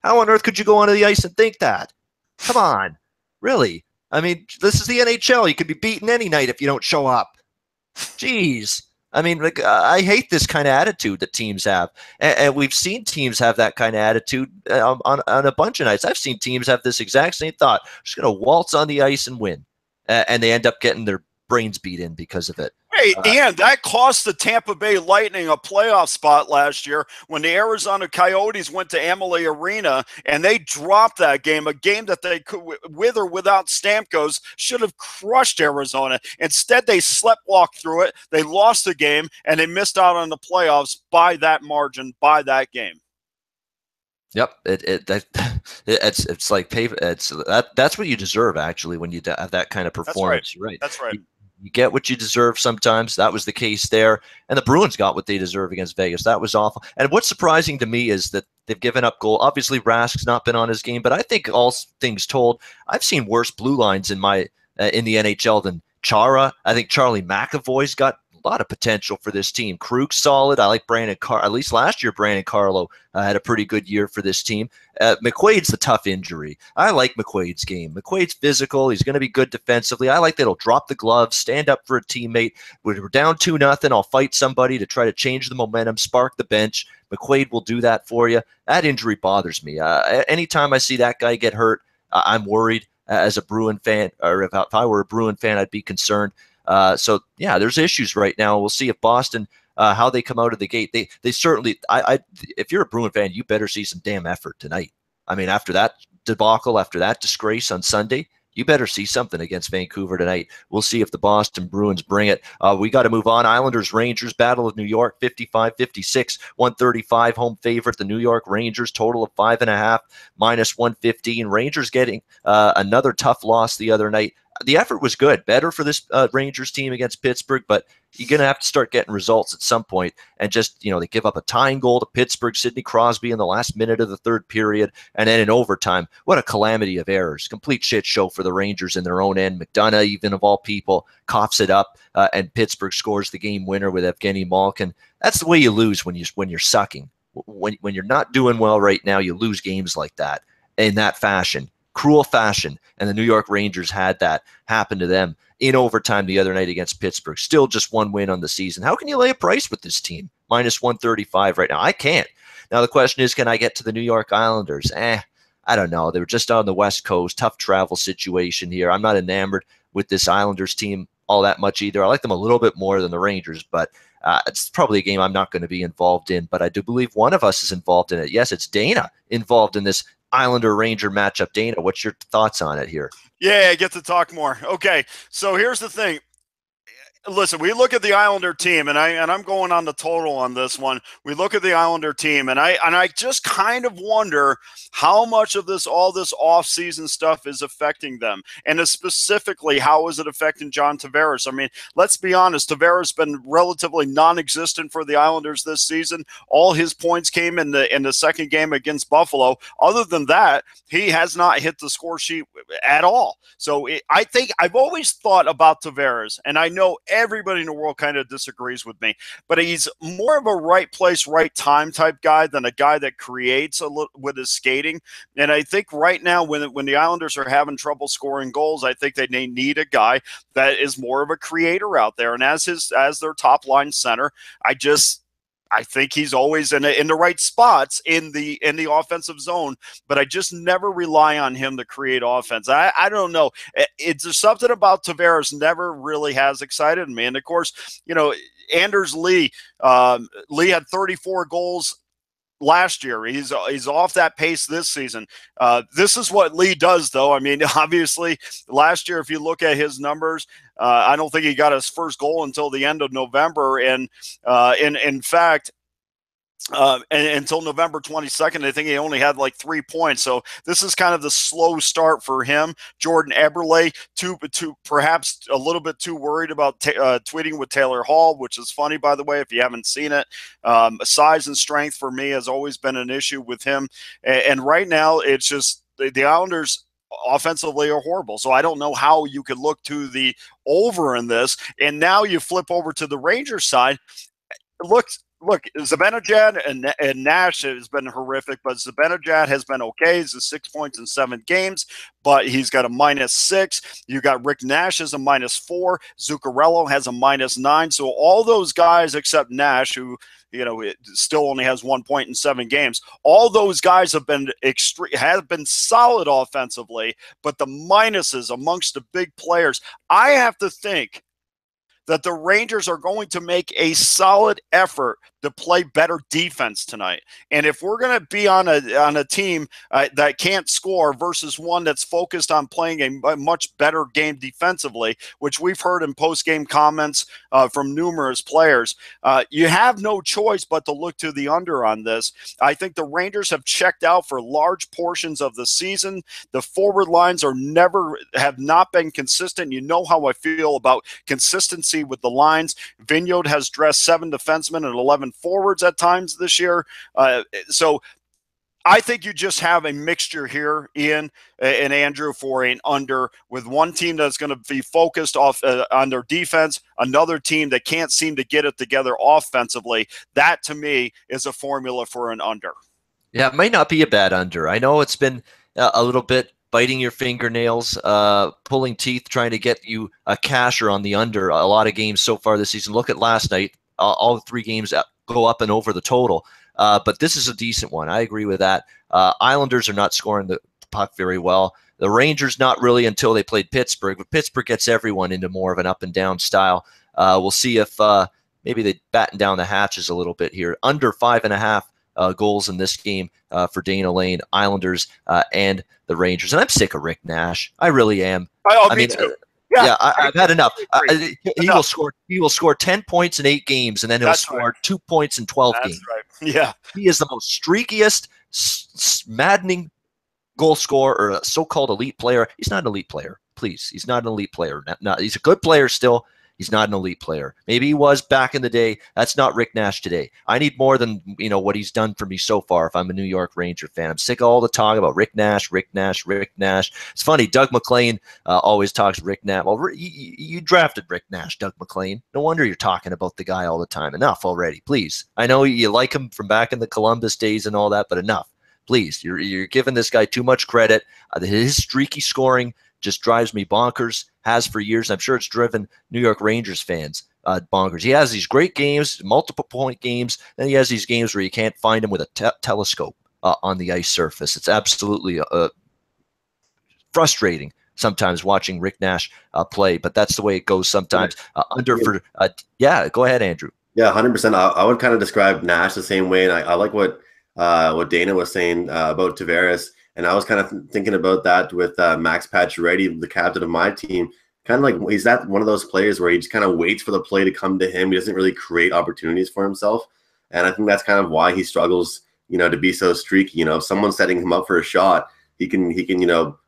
How on earth could you go onto the ice and think that? Come on. Really? I mean, this is the NHL. You could be beaten any night if you don't show up. Jeez. I mean, like, I hate this kind of attitude that teams have. And we've seen teams have that kind of attitude on a bunch of nights. I've seen teams have this exact same thought. Just going to waltz on the ice and win. And they end up getting their brains beat in because of it. Hey, and that cost the Tampa Bay Lightning a playoff spot last year when the Arizona Coyotes went to Amalie Arena and they dropped that game, a game that they could, with or without Stamkos, should have crushed Arizona. Instead, they sleptwalked through it. They lost the game, and they missed out on the playoffs by that margin, by that game. Yep, it's like that's what you deserve actually when you have that kind of performance. Right. That's right. You get what you deserve sometimes. That was the case there. And the Bruins got what they deserve against Vegas. That was awful. And what's surprising to me is that they've given up goal. Obviously, Rask's not been on his game, but I think all things told, I've seen worse blue lines in the NHL than Chara. I think Charlie McAvoy's got a lot of potential for this team. Krug's solid. I like at least last year, Brandon Carlo had a pretty good year for this team. McQuaid's the tough injury. I like McQuaid's game. McQuaid's physical. He's going to be good defensively. I like that he'll drop the gloves, stand up for a teammate. When we're down 2-0, I'll fight somebody to try to change the momentum, spark the bench. McQuaid will do that for you. That injury bothers me. Anytime I see that guy get hurt, I'm worried as a Bruin fan, or if I were a Bruin fan, I'd be concerned. So yeah, there's issues right now. We'll see if Boston, how they come out of the gate. They certainly, if you're a Bruin fan, you better see some damn effort tonight. I mean, after that debacle, after that disgrace on Sunday, you better see something against Vancouver tonight. We'll see if the Boston Bruins bring it. We got to move on. Islanders, Rangers, Battle of New York, 55-56, 135 home favorite. The New York Rangers, total of 5.5, -115. Rangers getting another tough loss the other night. The effort was good, better for this Rangers team against Pittsburgh, but you're going to have to start getting results at some point. And just, they give up a tying goal to Pittsburgh, Sidney Crosby in the last minute of the third period, and then in overtime. What a calamity of errors. Complete shit show for the Rangers in their own end. McDonough, even of all people, coughs it up, and Pittsburgh scores the game winner with Evgeny Malkin. That's the way you lose when you're sucking. When you're not doing well right now, you lose games like that in that fashion. Cruel fashion, and the New York Rangers had that happen to them in overtime the other night against Pittsburgh. Still just one win on the season. How can you lay a price with this team? -135 right now. I can't. Now the question is, can I get to the New York Islanders? I don't know. They were just on the West Coast. Tough travel situation here. I'm not enamored with this Islanders team all that much either. I like them a little bit more than the Rangers, but it's probably a game I'm not going to be involved in. But I do believe one of us is involved in it. Yes, it's Dana involved in this Islander-Ranger matchup. Dana, what's your thoughts on it here? Yeah, I get to talk more. Okay, so here's the thing. Listen, we look at the Islander team, and I'm going on the total on this one. We look at the Islander team, and I just kind of wonder how much of all this off-season stuff is affecting them, and specifically, how is it affecting John Tavares? I mean, let's be honest, Tavares has been relatively non-existent for the Islanders this season. All his points came in the second game against Buffalo. Other than that, he has not hit the score sheet at all. So I think I've always thought about Tavares, and I know everybody in the world kind of disagrees with me, but he's more of a right place, right time type guy than a guy that creates with his skating. And I think right now when the Islanders are having trouble scoring goals, I think they need a guy that is more of a creator out there. And as their top line center, I think he's always in the right spots in the offensive zone, but I just never rely on him to create offense. I don't know. It's something about Tavares never really has excited me. And of course, Anders Lee had 34 goals last year. He's off that pace this season. This is what Lee does, though. I mean, obviously, last year, if you look at his numbers, I don't think he got his first goal until the end of November. And in fact, And until November 22nd, I think he only had like 3 points. So this is kind of the slow start for him. Jordan Eberle, perhaps a little bit too worried about tweeting with Taylor Hall, which is funny, by the way, if you haven't seen it. Size and strength for me has always been an issue with him. And right now, it's just the Islanders offensively are horrible. So I don't know how you could look to the over in this. And now you flip over to the Rangers side. Look, Zibanejad and Nash has been horrific, but Zibanejad has been okay. He's 6 points in 7 games, but he's got a -6. You got Rick Nash as a -4. Zuccarello has a -9. So all those guys except Nash, who still only has 1 point in 7 games, all those guys have been solid offensively, but the minuses amongst the big players, I have to think that the Rangers are going to make a solid effort to play better defense tonight. And if we're going to be on a team that can't score versus one that's focused on playing a much better game defensively, which we've heard in post-game comments from numerous players, you have no choice but to look to the under on this. I think the Rangers have checked out for large portions of the season. The forward lines have not been consistent. You know how I feel about consistency with the lines. Vigneault has dressed 7 defensemen and 11 forwards at times this year. So I think you just have a mixture here, Ian and Andrew, for an under, with one team that's going to be focused on their defense, another team that can't seem to get it together offensively. That, to me, is a formula for an under. Yeah, it might not be a bad under. I know it's been a little bit biting your fingernails, pulling teeth, trying to get you a casher on the under a lot of games so far this season. Look at last night. All 3 games go up and over the total. But this is a decent one. I agree with that. Islanders are not scoring the puck very well. The Rangers, not really until they played Pittsburgh. But Pittsburgh gets everyone into more of an up-and-down style. We'll see if maybe they batten down the hatches a little bit here. Under 5.5 goals in this game for Dana Lane, Islanders, and the Rangers. And I'm sick of Rick Nash. I really am. I mean, too. Yeah, I've had enough. He will score 10 points in 8 games, and then he'll score 2 points in 12 games. Right. Yeah. He is the most streakiest, maddening goal scorer, or a so-called elite player. He's not an elite player. Please, he's not an elite player. He's a good player still. He's not an elite player. Maybe he was back in the day. That's not Rick Nash today. I need more than what he's done for me so far if I'm a New York Ranger fan. I'm sick of all the talk about Rick Nash, Rick Nash, Rick Nash. It's funny, Doug McClain always talks Rick Nash. Well, you drafted Rick Nash, Doug McClain. No wonder you're talking about the guy all the time. Enough already, please. I know you like him from back in the Columbus days and all that, but enough. Please, you're giving this guy too much credit. His streaky scoring just drives me bonkers, has for years. I'm sure it's driven New York Rangers fans bonkers. He has these great games, multiple point games, then he has these games where you can't find him with a telescope on the ice surface. It's absolutely frustrating sometimes watching Rick Nash play, but that's the way it goes sometimes. Go ahead, Andrew. Yeah, 100%. I would kind of describe Nash the same way, and I like what Dana was saying about Tavares. And I was kind of thinking about that with Max Pacioretty, the captain of my team. Kind of like, he's that one of those players where he just kind of waits for the play to come to him. He doesn't really create opportunities for himself. And I think that's kind of why he struggles, to be so streaky. If someone's setting him up for a shot, he can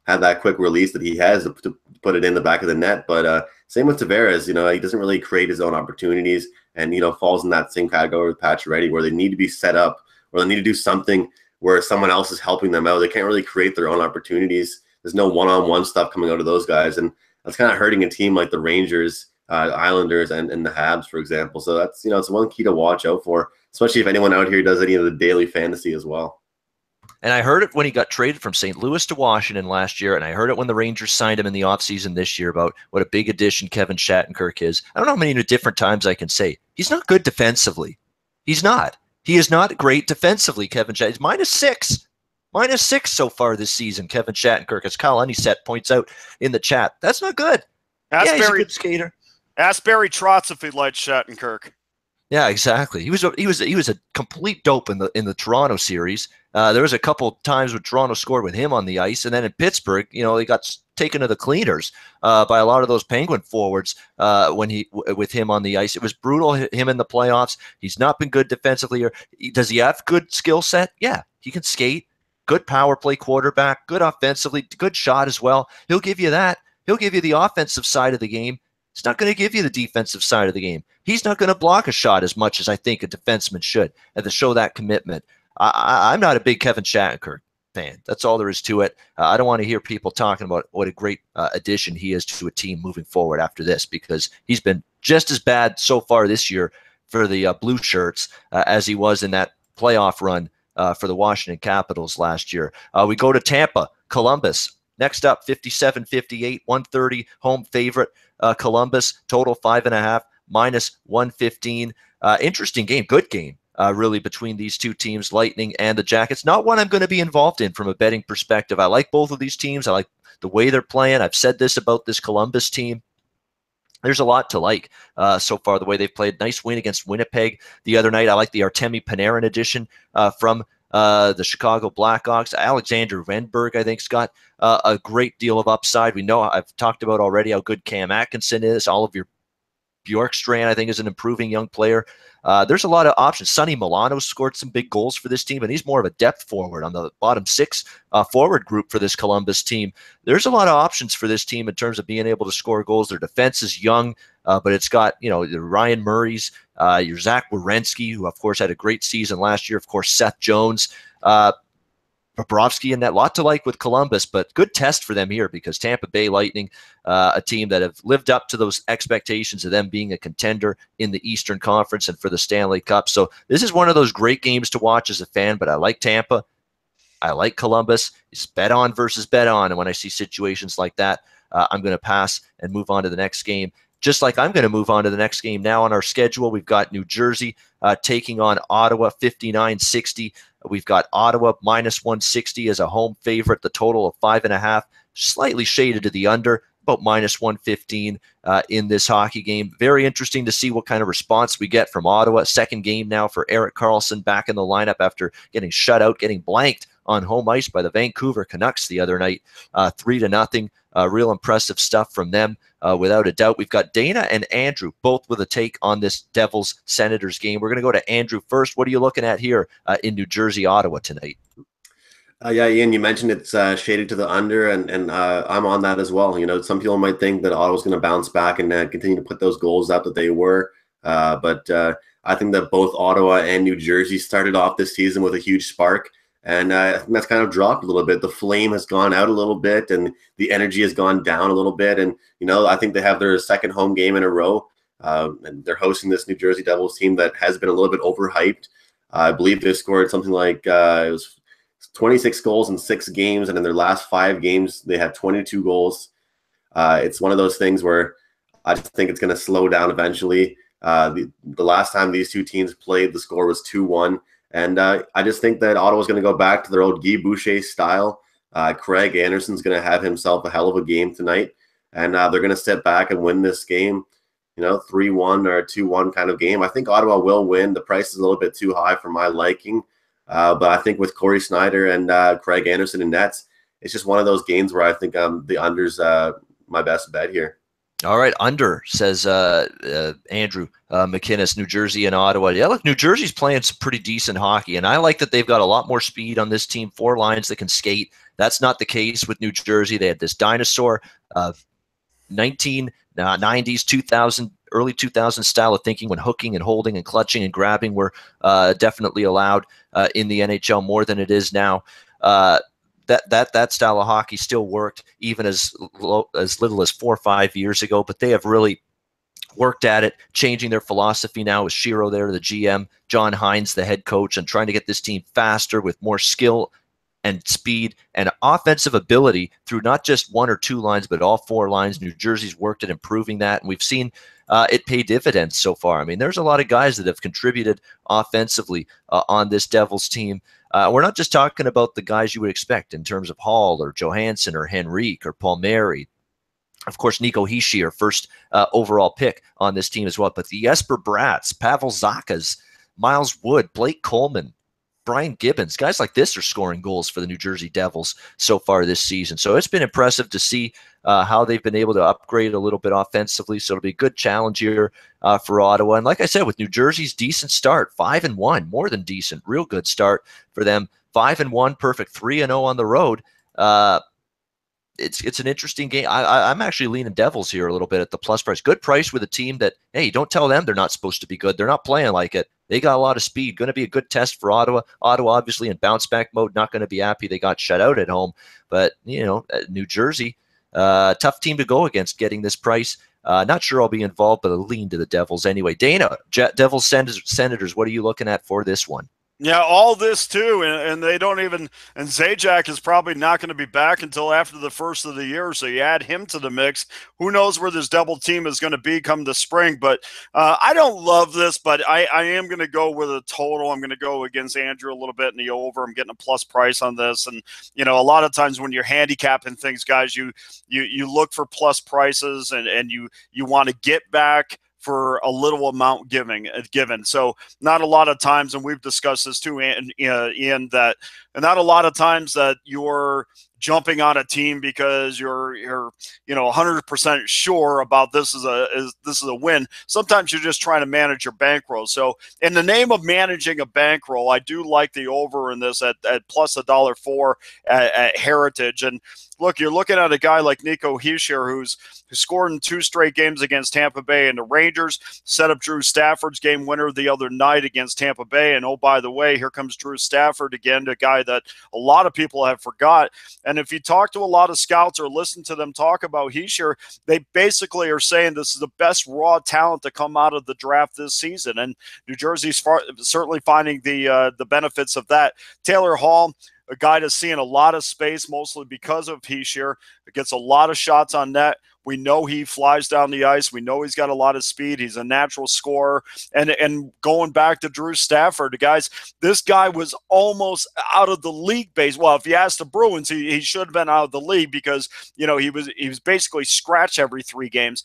have that quick release that he has to put it in the back of the net. But same with Tavares, he doesn't really create his own opportunities and, falls in that same category with Pacioretty where they need to be set up or they need to do something where someone else is helping them out. They can't really create their own opportunities. There's no one-on-one stuff coming out of those guys. And that's kind of hurting a team like the Rangers, Islanders, and the Habs, for example. So that's, it's one key to watch out for, especially if anyone out here does any of the daily fantasy as well. And I heard it when he got traded from St. Louis to Washington last year, and I heard it when the Rangers signed him in the offseason this year about what a big addition Kevin Shattenkirk is. I don't know how many different times I can say. He's not good defensively. He's not. He is not great defensively, Kevin Shattenkirk. He's -6. -6 so far this season, Kevin Shattenkirk, as Kyle Honeyset points out in the chat. That's not good. He's a good skater. Ask Barry Trotz if he likes Shattenkirk. Yeah, exactly. He was a complete dope in the Toronto series. There was a couple times when Toronto scored with him on the ice, and then in Pittsburgh, he got taken to the cleaners by a lot of those Penguin forwards with him on the ice. It was brutal. Him in the playoffs. He's not been good defensively. Does he have good skill set? Yeah, he can skate. Good power play quarterback. Good offensively. Good shot as well. He'll give you that. He'll give you the offensive side of the game. He's not going to give you the defensive side of the game. He's not going to block a shot as much as I think a defenseman should, and to show that commitment. I'm not a big Kevin Shattenkirk fan. That's all there is to it. I don't want to hear people talking about what a great addition he is to a team moving forward after this, because he's been just as bad so far this year for the Blue Shirts as he was in that playoff run for the Washington Capitals last year. We go to Tampa, Columbus. Next up, 57-58, 130, home favorite. Columbus, total 5.5, minus 115. Interesting game, good game, really, between these two teams, Lightning and the Jackets. Not one I'm going to be involved in from a betting perspective. I like both of these teams. I like the way they're playing. I've said this about this Columbus team. There's a lot to like so far, the way they've played. Nice win against Winnipeg the other night. I like the Artemi Panarin edition from the Chicago Blackhawks. Alexander Wenberg, I think, has got a great deal of upside. We know, I've talked about already how good Cam Atkinson is. Oliver Bjorkstrand, I think, is an improving young player. There's a lot of options. Sonny Milano scored some big goals for this team, and he's more of a depth forward on the bottom six forward group for this Columbus team. There's a lot of options for this team in terms of being able to score goals. Their defense is young, but it's got, the Ryan Murray's, your Zach Werenski, who, of course, had a great season last year. Of course, Seth Jones, Bobrovsky, and that lot to like with Columbus, but good test for them here, because Tampa Bay Lightning, a team that have lived up to those expectations of them being a contender in the Eastern Conference and for the Stanley Cup. So this is one of those great games to watch as a fan, but I like Tampa. I like Columbus. It's bet on versus bet on. And when I see situations like that, I'm going to pass and move on to the next game. Just like I'm going to move on to the next game now on our schedule. We've got New Jersey taking on Ottawa, 59-60. We've got Ottawa minus 160 as a home favorite, the total of 5.5, slightly shaded to the under, about minus 115 in this hockey game. Very interesting to see what kind of response we get from Ottawa. Second game now for Erik Karlsson back in the lineup after getting shut out, getting blanked on home ice by the Vancouver Canucks the other night, 3-0. Real impressive stuff from them, without a doubt. We've got Dana and Andrew both with a take on this Devils-Senators game. We're going to go to Andrew first. What are you looking at here in New Jersey, Ottawa tonight? Yeah, Ian, you mentioned it's shaded to the under, and I'm on that as well. Some people might think that Ottawa's going to bounce back and continue to put those goals up that they were, but I think that both Ottawa and New Jersey started off this season with a huge spark. And I think that's kind of dropped a little bit. The flame has gone out a little bit, and the energy has gone down a little bit. And, I think they have their second home game in a row. And they're hosting this New Jersey Devils team that has been a little bit overhyped. I believe they scored something like it was 26 goals in 6 games. And in their last 5 games, they had 22 goals. It's one of those things where I just think it's going to slow down eventually. The last time these two teams played, the score was 2-1. And I just think that Ottawa's going to go back to their old Guy Boucher style. Craig Anderson's going to have himself a hell of a game tonight. And they're going to sit back and win this game, 3-1 or a 2-1 kind of game. I think Ottawa will win. The price is a little bit too high for my liking. But I think with Corey Snyder and Craig Anderson in nets, it's just one of those games where I think the under's my best bet here. All right, under, says Andrew McInnis, New Jersey and Ottawa. Yeah, look, New Jersey's playing some pretty decent hockey, and I like that they've got a lot more speed on this team, 4 lines that can skate. That's not the case with New Jersey. They had this dinosaur of 1990s, 2000, early 2000s style of thinking when hooking and holding and clutching and grabbing were definitely allowed in the NHL more than it is now. That style of hockey still worked even as little as 4 or 5 years ago, but they have really worked at it, changing their philosophy now with Shiro there, the GM, John Hines, the head coach, and trying to get this team faster with more skill and speed and offensive ability through not just 1 or 2 lines, but all 4 lines. New Jersey's worked at improving that, and we've seen it pay dividends so far. I mean, there's a lot of guys that have contributed offensively on this Devils team. We're not just talking about the guys you would expect in terms of Hall or Johansson or Henrique or Palmieri Of course, Nico Hischier, first overall pick on this team as well. But the Jesper Bratts, Pavel Zakas, Miles Wood, Blake Coleman, Brian Gibbons, guys like this are scoring goals for the New Jersey Devils so far this season. So it's been impressive to see how they've been able to upgrade a little bit offensively. So it'll be a good challenge here for Ottawa. And like I said, with New Jersey's decent start, 5-1, more than decent, real good start for them. 5-1, perfect 3-0 on the road. It's an interesting game. I'm actually leaning Devils here a little bit at the plus price. Good price with a team that, hey, don't tell them they're not supposed to be good. They're not playing like it. They got a lot of speed. Going to be a good test for Ottawa. Ottawa, obviously, in bounce-back mode, not going to be happy they got shut out at home. But, New Jersey, tough team to go against getting this price. Not sure I'll be involved, but I'll lean to the Devils anyway. Dana, Devils Senators, what are you looking at for this one? Yeah, all this too, and they don't even – and Zajac is probably not going to be back until after the first of the year, so you add him to the mix. Who knows where this Devil team is going to be come the spring, but I don't love this, but I am going to go with a total. I'm going to go against Andrew a little bit in the over. I'm getting a plus price on this, and, a lot of times when you're handicapping things, guys, you look for plus prices, and you want to get back for a little amount given. So not a lot of times, and we've discussed this too, Ian, that not a lot of times that you're jumping on a team because you're 100% sure about this is a win. Sometimes you're just trying to manage your bankroll. So in the name of managing a bankroll, I do like the over in this at plus $1.04 at Heritage. And look, you're looking at a guy like Nico Hischier who scored in 2 straight games against Tampa Bay and the Rangers, set up Drew Stafford's game winner the other night against Tampa Bay. And oh, by the way, here comes Drew Stafford again, a guy that a lot of people have forgot. And if you talk to a lot of scouts or listen to them talk about Hischier, they basically are saying this is the best raw talent to come out of the draft this season. And New Jersey's certainly finding the benefits of that. Taylor Hall, a guy that's seeing a lot of space, mostly because of Hischier. It gets a lot of shots on net. We know he flies down the ice. We know he's got a lot of speed. He's a natural scorer. And going back to Drew Stafford, guys, this guy was almost out of the league base. Well, if you ask the Bruins, he should have been out of the league because, he was basically scratched every 3 games.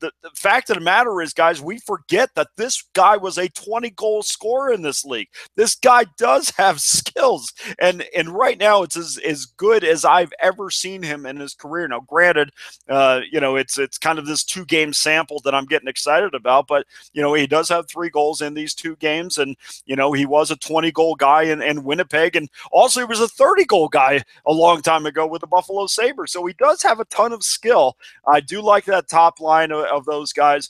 The fact of the matter is, guys, we forget that this guy was a 20-goal scorer in this league. This guy does have skills. And right now it's as good as I've ever seen him in his career. Now, granted, it's kind of this 2-game sample that I'm getting excited about, but, he does have 3 goals in these 2 games. And, he was a 20-goal guy in Winnipeg. And also he was a 30-goal guy a long time ago with the Buffalo Sabres. So he does have a ton of skill. I do like that top line of those guys.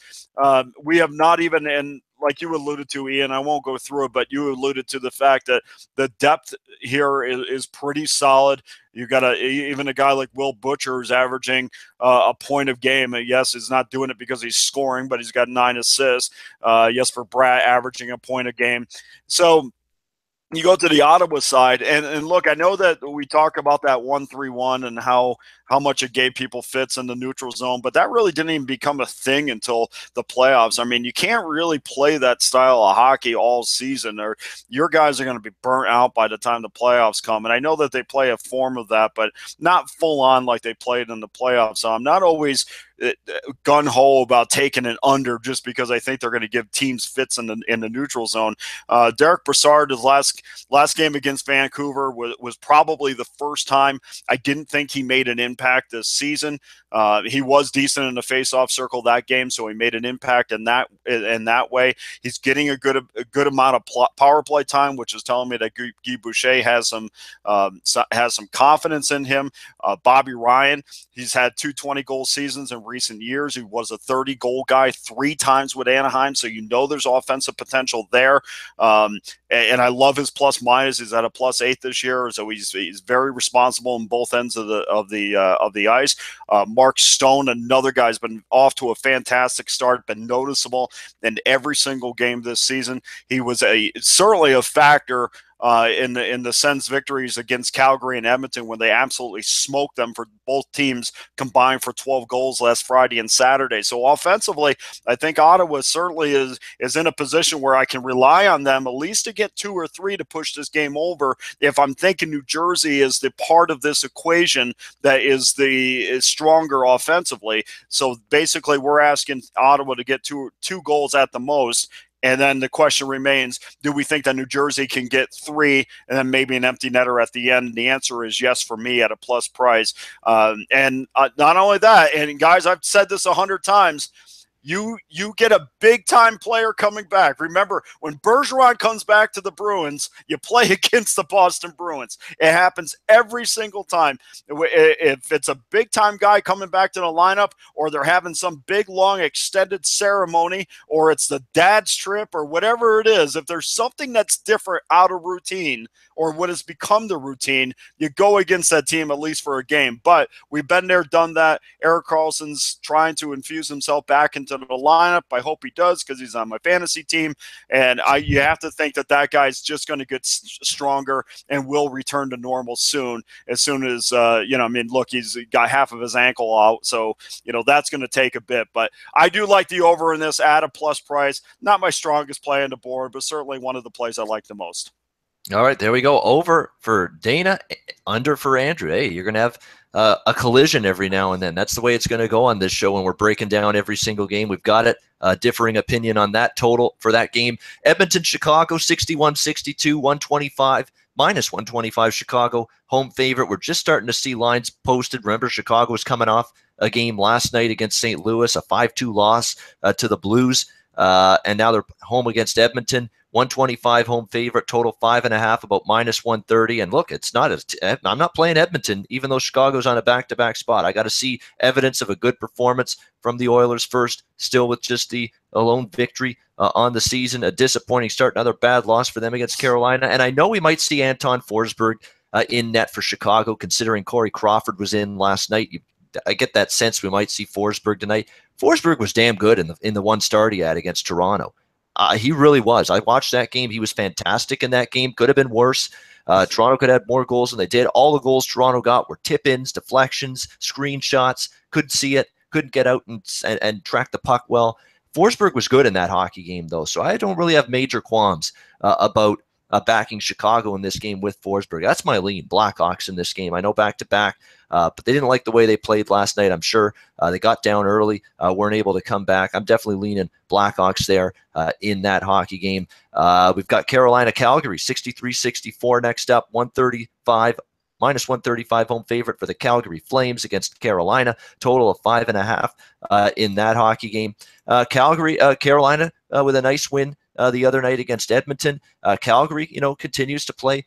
We have not even, and like you alluded to, Ian, I won't go through it, but you alluded to the fact that the depth here is pretty solid. You got even a guy like Will Butcher who's averaging a point of game. Yes, he's not doing it because he's scoring, but he's got 9 assists. Jesper Bratt averaging a point a game. So you go to the Ottawa side, and look, I know that we talk about that 1-3-1 and how much it gave people fits in the neutral zone, but that really didn't even become a thing until the playoffs. I mean, you can't really play that style of hockey all season, or your guys are going to be burnt out by the time the playoffs come. And I know that they play a form of that, but not full on like they played in the playoffs. So I'm not always gun-ho about taking an under just because I think they're going to give teams fits in the neutral zone. Derek Brassard, his last game against Vancouver was probably the first time I didn't think he made an impact this season. He was decent in the face-off circle that game, so he made an impact in that way. He's getting a good amount of power play time, which is telling me that Guy Boucher has some confidence in him. Bobby Ryan, he's had 2 20-goal seasons in recent years. He was a 30-goal guy 3 times with Anaheim, so there's offensive potential there. And I love his plus minus. He's at a +8 this year, so he's very responsible on both ends of the ice. Mark Stone, another guy's been off to a fantastic start, been noticeable in every single game this season. He was certainly a factor in the Sens victories against Calgary and Edmonton when they absolutely smoked them for both teams combined for 12 goals last Friday and Saturday. So offensively, I think Ottawa certainly is in a position where I can rely on them at least to get 2 or 3 to push this game over. If I'm thinking New Jersey is the part of this equation that is stronger offensively. So basically, we're asking Ottawa to get two goals at the most. And then the question remains, do we think that New Jersey can get 3 and then maybe an empty netter at the end? And the answer is yes for me at a plus price. And not only that, and guys, I've said this 100 times, you get a big-time player coming back. Remember, when Bergeron comes back to the Bruins, you play against the Boston Bruins. It happens every single time. If it's a big-time guy coming back to the lineup, or they're having some big, long, extended ceremony, or it's the dad's trip, or whatever it is, if there's something that's different out of routine, or what has become the routine, you go against that team at least for a game. But we've been there, done that. Erik Karlsson's trying to infuse himself back into the lineup. I hope he does because he's on my fantasy team. And you have to think that guy's just going to get stronger and will return to normal soon. As soon as, look, he's got half of his ankle out. So, that's going to take a bit. But I do like the over in this at a plus price. Not my strongest play on the board, but certainly one of the plays I like the most. All right, there we go. Over for Dana, under for Andrew. Hey, you're going to have a collision every now and then. That's the way it's going to go on this show when we're breaking down every single game. We've got it. Differing opinion on that total for that game. Edmonton, Chicago, 61-62, 125, minus 125 Chicago, home favorite. We're just starting to see lines posted. Remember, Chicago was coming off a game last night against St. Louis, a 5-2 loss to the Blues, and now they're home against Edmonton. 125 home favorite, total 5.5, about minus 130. And look, I'm not playing Edmonton, even though Chicago's on a back-to-back spot. I got to see evidence of a good performance from the Oilers first, still with just the lone victory on the season. A disappointing start, another bad loss for them against Carolina. And I know we might see Anton Forsberg in net for Chicago, considering Corey Crawford was in last night. I get that sense we might see Forsberg tonight. Forsberg was damn good in the one start he had against Toronto. He really was. I watched that game. He was fantastic in that game. Could have been worse. Toronto could have had more goals than they did. All the goals Toronto got were tip-ins, deflections, screenshots. Couldn't see it. Couldn't get out and track the puck well. Forsberg was good in that hockey game, though, so I don't really have major qualms about backing Chicago in this game with Forsberg. That's my lean, Blackhawks in this game. I know back-to-back, but they didn't like the way they played last night, I'm sure. They got down early, weren't able to come back. I'm definitely leaning Blackhawks there in that hockey game. We've got Carolina-Calgary, 63-64 next up, 135, minus 135 home favorite for the Calgary Flames against Carolina, total of 5.5 in that hockey game. Carolina with a nice win the other night against Edmonton. Calgary, continues to play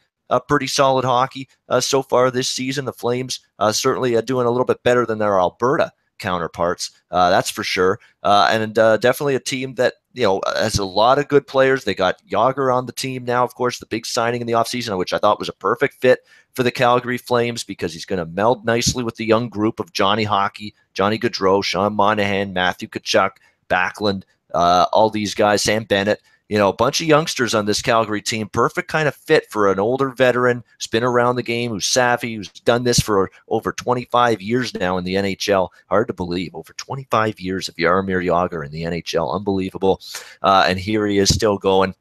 pretty solid hockey so far this season. The Flames certainly doing a little bit better than their Alberta counterparts, that's for sure. And definitely a team that, has a lot of good players. They got Jágr on the team now, of course, the big signing in the offseason, which I thought was a perfect fit for the Calgary Flames because he's going to meld nicely with the young group of Johnny Hockey, Johnny Gaudreau, Sean Monahan, Matthew Tkachuk, Backlund, all these guys, Sam Bennett. A bunch of youngsters on this Calgary team. Perfect kind of fit for an older veteran who's been around the game, who's savvy, who's done this for over 25 years now in the NHL. Hard to believe. Over 25 years of Jaromir Jágr in the NHL. Unbelievable. And here he is still going.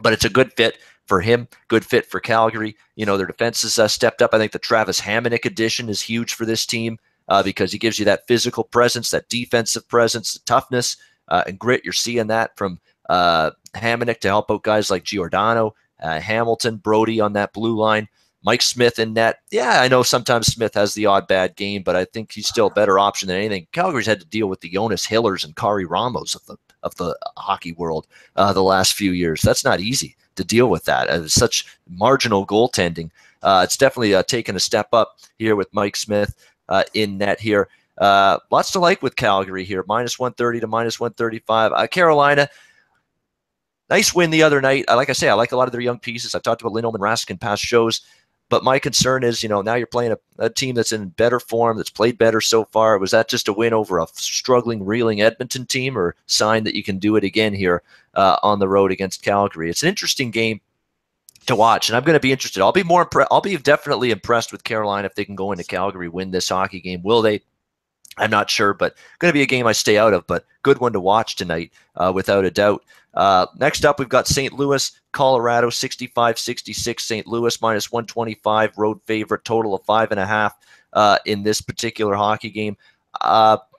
But it's a good fit for him, good fit for Calgary. Their defense has stepped up. I think the Travis Hamonic addition is huge for this team because he gives you that physical presence, that defensive presence, toughness, and grit. You're seeing that from Hamonic to help out guys like Giordano, Hamilton, Brody on that blue line, Mike Smith in net. Yeah, I know sometimes Smith has the odd bad game, but I think he's still a better option than anything. Calgary's had to deal with the Jonas Hillers and Kari Ramos of the hockey world the last few years. That's not easy to deal with that. It's such marginal goaltending. It's definitely taken a step up here with Mike Smith in net here. Lots to like with Calgary here, minus 130 to minus 135. Carolina, nice win the other night. Like I say, I like a lot of their young pieces. I've talked about Lindholm and Rask in past shows, but my concern is, now you're playing a team that's in better form, that's played better so far. Was that just a win over a struggling, reeling Edmonton team, or sign that you can do it again here on the road against Calgary? It's an interesting game to watch, and I'm going to be interested. I'll be I'll be definitely impressed with Carolina if they can go into Calgary, win this hockey game. Will they? I'm not sure, but going to be a game I stay out of, but good one to watch tonight, without a doubt. Next up, we've got St. Louis, Colorado, 65-66. St. Louis minus 125, road favorite, total of 5.5 in this particular hockey game.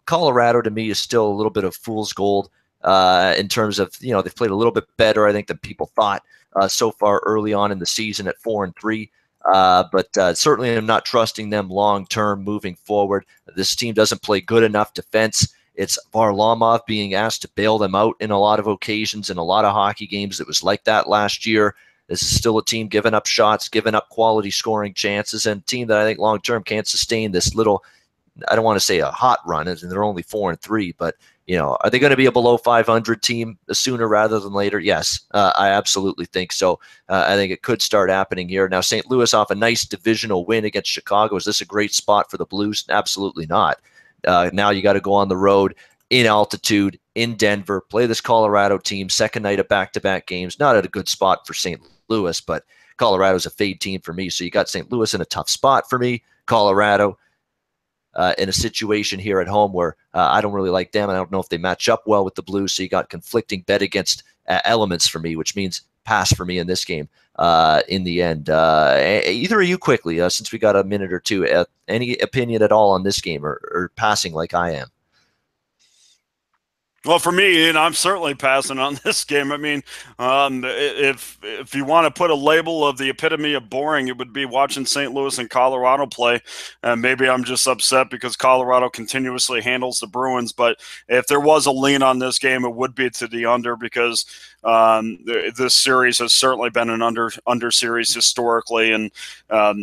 Colorado, to me, is still a little bit of fool's gold in terms of, they've played a little bit better, I think, than people thought so far early on in the season at 4-3. But certainly I'm not trusting them long-term moving forward. This team doesn't play good enough defense. It's Varlamov being asked to bail them out in a lot of occasions in a lot of hockey games. It was like that last year. This is still a team giving up shots, giving up quality scoring chances, and a team that I think long-term can't sustain this little, I don't want to say a hot run, and they're only 4-3, but are they going to be a below 500 team sooner rather than later? Yes, I absolutely think so. I think it could start happening here. Now, St. Louis off a nice divisional win against Chicago. Is this a great spot for the Blues? Absolutely not. Now you got to go on the road in altitude in Denver, play this Colorado team, second night of back-to-back games. Not at a good spot for St. Louis, but Colorado's a fade team for me. So you got St. Louis in a tough spot for me. Colorado in a situation here at home where I don't really like them, and I don't know if they match up well with the Blues. So you got conflicting bet against elements for me, which means pass for me in this game in the end. Either of you quickly, since we got a minute or two, any opinion at all on this game, or passing like I am? Well, for me, and I'm certainly passing on this game. I mean, if you want to put a label of the epitome of boring, it would be watching St. Louis and Colorado play. And maybe I'm just upset because Colorado continuously handles the Bruins. But if there was a lean on this game, it would be to the under, because this series has certainly been an under series historically, and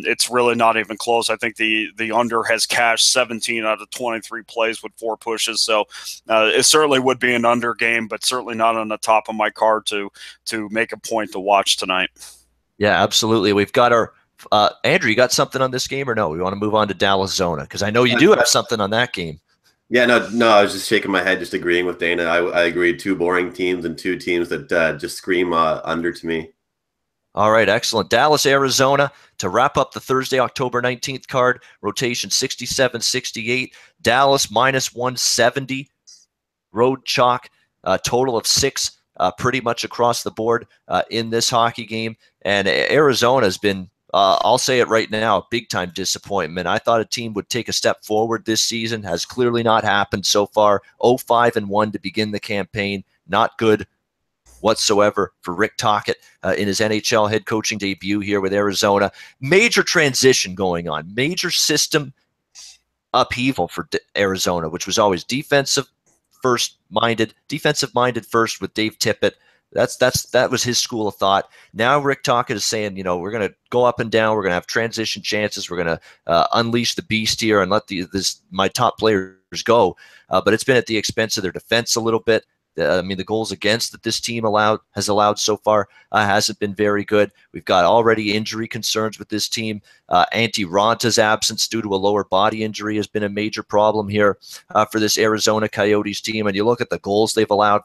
it's really not even close. I think the under has cashed 17 out of 23 plays with 4 pushes. So it certainly would be an under game, but certainly not on the top of my card to make a point to watch tonight. Yeah, absolutely. We've got our Andrew, you got something on this game or no? We want to move on to Dallas Zona, because I know you do have something on that game. Yeah, no, I was just shaking my head, just agreeing with Dana. I agree. 2 boring teams and 2 teams that just scream under to me. All right, excellent. Dallas, Arizona, to wrap up the Thursday, October 19th card, rotation 67-68. Dallas minus 170, road chalk, total of 6 pretty much across the board in this hockey game. And Arizona has been, I'll say it right now, big-time disappointment. I thought a team would take a step forward this season. Has clearly not happened so far. 0-5-1 to begin the campaign. Not good whatsoever for Rick Tocchet in his NHL head coaching debut here with Arizona. Major transition going on. Major system upheaval for Arizona, which was always defensive minded first with Dave Tippett. That was his school of thought. Now Rick Tocchet is saying, we're going to go up and down. We're going to have transition chances. We're going to unleash the beast here and let my top players go. But it's been at the expense of their defense a little bit. The goals against that this team has allowed so far hasn't been very good. We've got already injury concerns with this team. Antti Ranta's absence due to a lower body injury has been a major problem here for this Arizona Coyotes team. And you look at the goals they've allowed,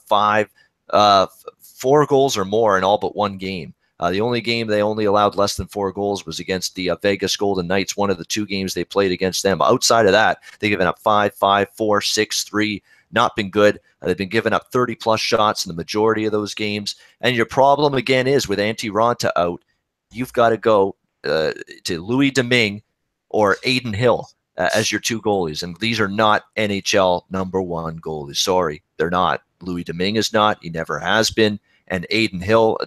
4 goals or more in all but 1 game. The only game they only allowed less than 4 goals was against the Vegas Golden Knights, one of the 2 games they played against them. Outside of that, they've given up 5, 4, 6, 3. Not been good. They've been giving up 30-plus shots in the majority of those games. And your problem, again, is with Antti Ranta out, you've got to go to Louis Domingue or Aiden Hill as your 2 goalies. And these are not NHL #1 goalies. Sorry, they're not. Louis Domingue is not. He never has been. And Aiden Hill,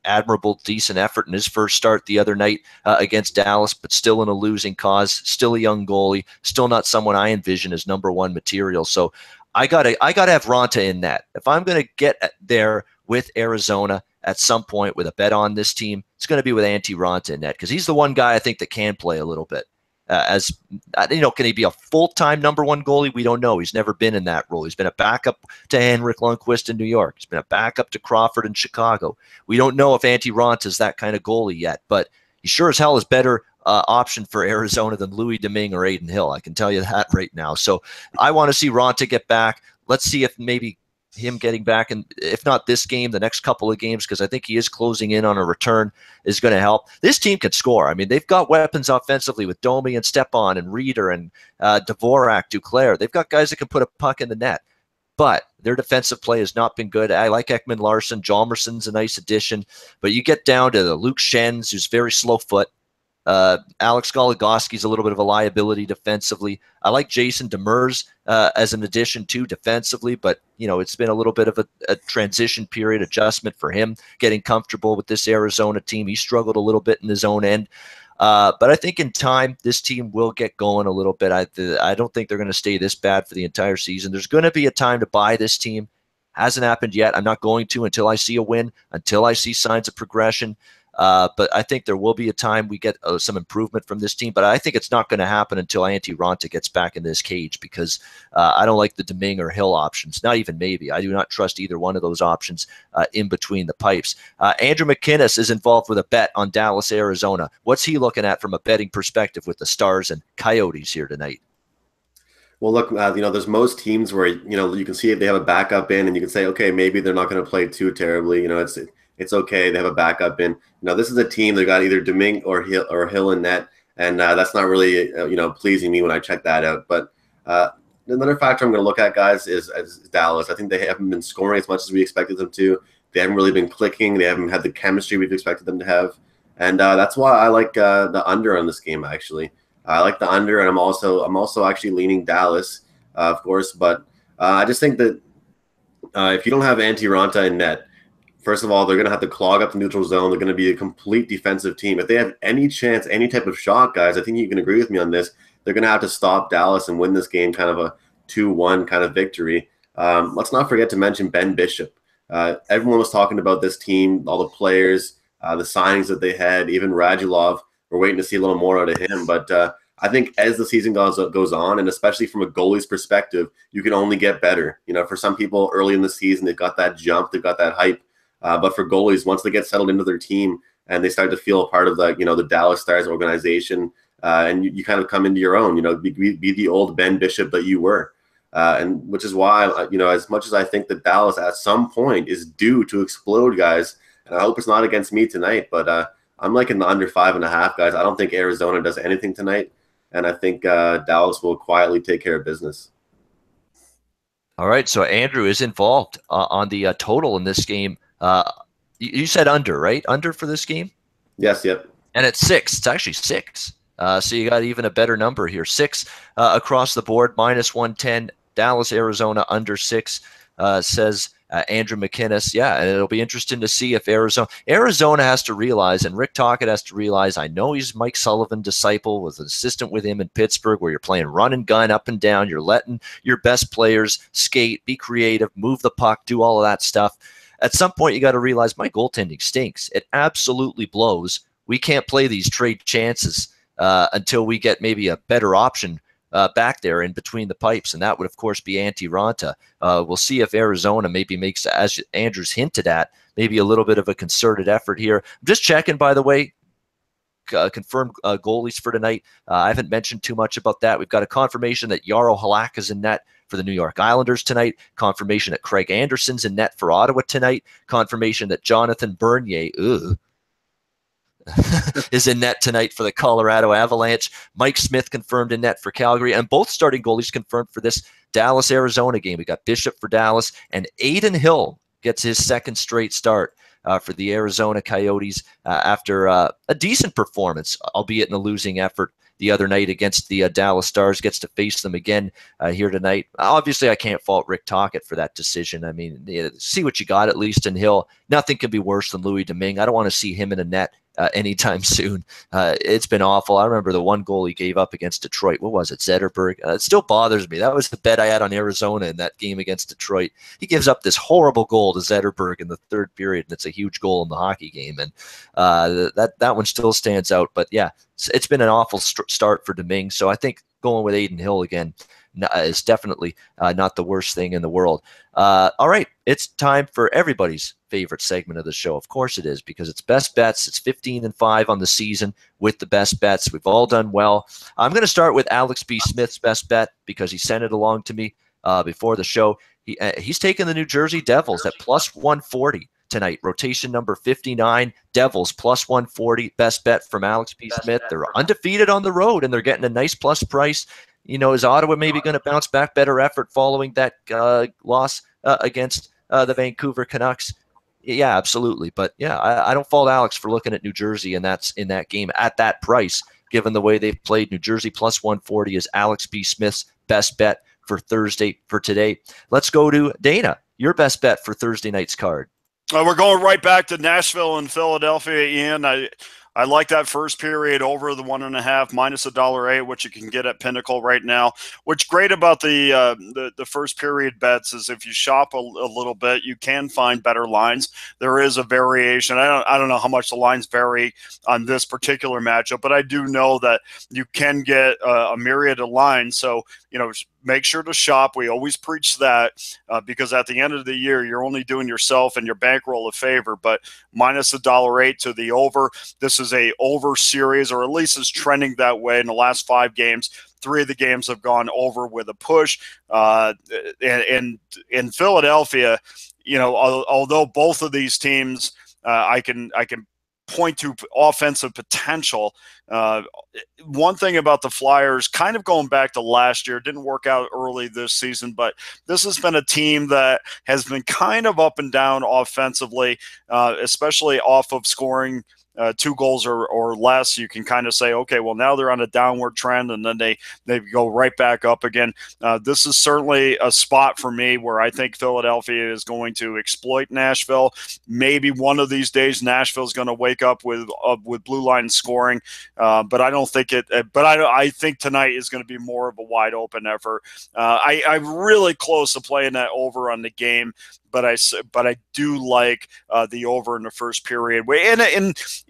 admirable, decent effort in his first start the other night against Dallas, but still in a losing cause, still a young goalie, still not someone I envision as #1 material. So I gotta have Ranta in net. If I'm gonna get there with Arizona at some point with a bet on this team, it's gonna be with Antti Ranta in net, because he's the one guy I think that can play a little bit. Can he be a full-time #1 goalie? We don't know. He's never been in that role. He's been a backup to Henrik Lundqvist in New York. He's been a backup to Crawford in Chicago. We don't know if Antti Ranta is that kind of goalie yet, but he sure as hell is better option for Arizona than Louis Domingue or Aiden Hill. I can tell you that right now. So I want to see Ranta get back. Let's see if maybe him getting back, and if not this game, the next couple of games, because I think he is closing in on a return, is going to help. This team can score. I mean, they've got weapons offensively with Domi and Stepan and Reeder and Dvorak, Duclair. They've got guys that can put a puck in the net, but their defensive play has not been good. I like Ekman Larsson. Hjalmarsson's a nice addition, but you get down to the Luke Schenns, who's very slow foot. Alex Goligoski's a little bit of a liability defensively. I like Jason Demers as an addition too defensively, but it's been a little bit of a transition period adjustment for him getting comfortable with this Arizona team. He struggled a little bit in his own end. But I think in time, this team will get going a little bit. I don't think they're going to stay this bad for the entire season. There's going to be a time to buy this team. Hasn't happened yet. I'm not going to until I see a win, until I see signs of progression. But I think there will be a time we get some improvement from this team. But I think it's not going to happen until Antti Raanta gets back in this cage, because I don't like the Domingue or Hill options. Not even maybe. I do not trust either one of those options in between the pipes. Andrew McInnis is involved with a bet on Dallas, Arizona. What's he looking at from a betting perspective with the Stars and Coyotes here tonight? Well, look, there's most teams where, you can see if they have a backup in and you can say, okay, maybe they're not going to play too terribly. It's okay. They have a backup in. This is a team that got either Domingue or Hill in net, and that's not really pleasing me when I check that out. But another factor I'm going to look at, guys, is Dallas. I think they haven't been scoring as much as we expected them to. They haven't really been clicking. They haven't had the chemistry we've expected them to have, and that's why I like the under on this game. Actually, I like the under, and I'm also actually leaning Dallas, of course. But I just think that if you don't have Antti Raanta in net, first of all, they're going to have to clog up the neutral zone. They're going to be a complete defensive team. If they have any chance, any type of shot, guys, I think you can agree with me on this. They're going to have to stop Dallas and win this game, kind of a 2-1 kind of victory. Let's not forget to mention Ben Bishop. Everyone was talking about this team, all the players, the signings that they had, even Radulov. We're waiting to see a little more out of him. But I think as the season goes on, and especially from a goalie's perspective, you can only get better. For some people early in the season, they've got that jump, they've got that hype. But for goalies, once they get settled into their team and they start to feel a part of the Dallas Stars organization, and you kind of come into your own, be the old Ben Bishop that you were, and which is why as much as I think that Dallas at some point is due to explode, guys, and I hope it's not against me tonight, but I'm liking the under 5.5, guys. I don't think Arizona does anything tonight, and I think Dallas will quietly take care of business. All right, so Andrew is involved on the total in this game. You said under, right? Under for this game? Yes, yep. And it's 6. It's actually 6. So you got even a better number here. 6 across the board, -110. Dallas, Arizona, under 6, says Andrew McInnis. Yeah, and it'll be interesting to see if Arizona has to realize, and Rick Tocchet has to realize, I know he's Mike Sullivan disciple, was an assistant with him in Pittsburgh, where you're playing run and gun up and down. You're letting your best players skate, be creative, move the puck, do all of that stuff. At some point, you got to realize my goaltending stinks. It absolutely blows. We can't play these trade chances until we get maybe a better option back there in between the pipes, and that would, of course, be Antti Raanta. We'll see if Arizona maybe makes, as Andrew's hinted at, maybe a little bit of a concerted effort here. I'm just checking, by the way, confirmed goalies for tonight. I haven't mentioned too much about that. We've got a confirmation that Jaro Halak is in net for the New York Islanders tonight. Confirmation that Craig Anderson's in net for Ottawa tonight. Confirmation that Jonathan Bernier is in net tonight for the Colorado Avalanche. Mike Smith confirmed in net for Calgary, and both starting goalies confirmed for this Dallas-Arizona game. We got Bishop for Dallas, and Aiden Hill gets his second straight start for the Arizona Coyotes after a decent performance, albeit in a losing effort the other night against the Dallas Stars. Gets to face them again here tonight. Obviously, I can't fault Rick Tocchet for that decision. I mean, see what you got at least in Hill. Nothing can be worse than Louis Domingue. I don't want to see him in a net anytime soon. It's been awful. I remember the one goal he gave up against Detroit. What was it, Zetterberg? It still bothers me. That was the bet I had on Arizona in that game against Detroit. He gives up this horrible goal to Zetterberg in the third period, and it's a huge goal in the hockey game. And that one still stands out. But yeah, it's been an awful start for Domingue. So I think going with Aiden Hill again is definitely not the worst thing in the world. All right, it's time for everybody's favorite segment of the show. Of course it is, because it's best bets. It's 15-5 on the season with the best bets. We've all done well. I'm going to start with Alex B. Smith's best bet because he sent it along to me before the show. He's taking the New Jersey Devils at plus 140 tonight. Rotation number 59, Devils plus 140. Best bet from Alex P. Smith. They're undefeated on the road, and they're getting a nice plus price. Is Ottawa maybe going to bounce back? Better effort following that loss against the Vancouver Canucks? Yeah, absolutely. But yeah, I don't fault Alex for looking at New Jersey, and that's in that game at that price, given the way they've played. New Jersey plus 140 is Alex B. Smith's best bet for today. Let's go to Dana. Your best bet for Thursday night's card. We're going right back to Nashville and Philadelphia, Ian. I like that first period over the 1.5 minus $1.08, which you can get at Pinnacle right now. What's great about the first period bets is if you shop a little bit, you can find better lines. There is a variation. I don't know how much the lines vary on this particular matchup, but I do know that you can get a myriad of lines. So, make sure to shop. We always preach that because at the end of the year, you're only doing yourself and your bankroll a favor. But minus $1.08 to the over. This is a over series, or at least is trending that way in the last 5 games. 3 of the games have gone over with a push. And in Philadelphia, although both of these teams, I can point to offensive potential. One thing about the Flyers, kind of going back to last year, didn't work out early this season, but this has been a team that has been kind of up and down offensively, especially off of scoring 2 goals or less. You can kind of say, okay, well, now they're on a downward trend, and then they go right back up again. This is certainly a spot for me where I think Philadelphia is going to exploit Nashville. Maybe one of these days Nashville is going to wake up with blue line scoring, but I don't think it. But I think tonight is going to be more of a wide open effort. I'm really close to playing that over on the game. But I do like the over in the first period.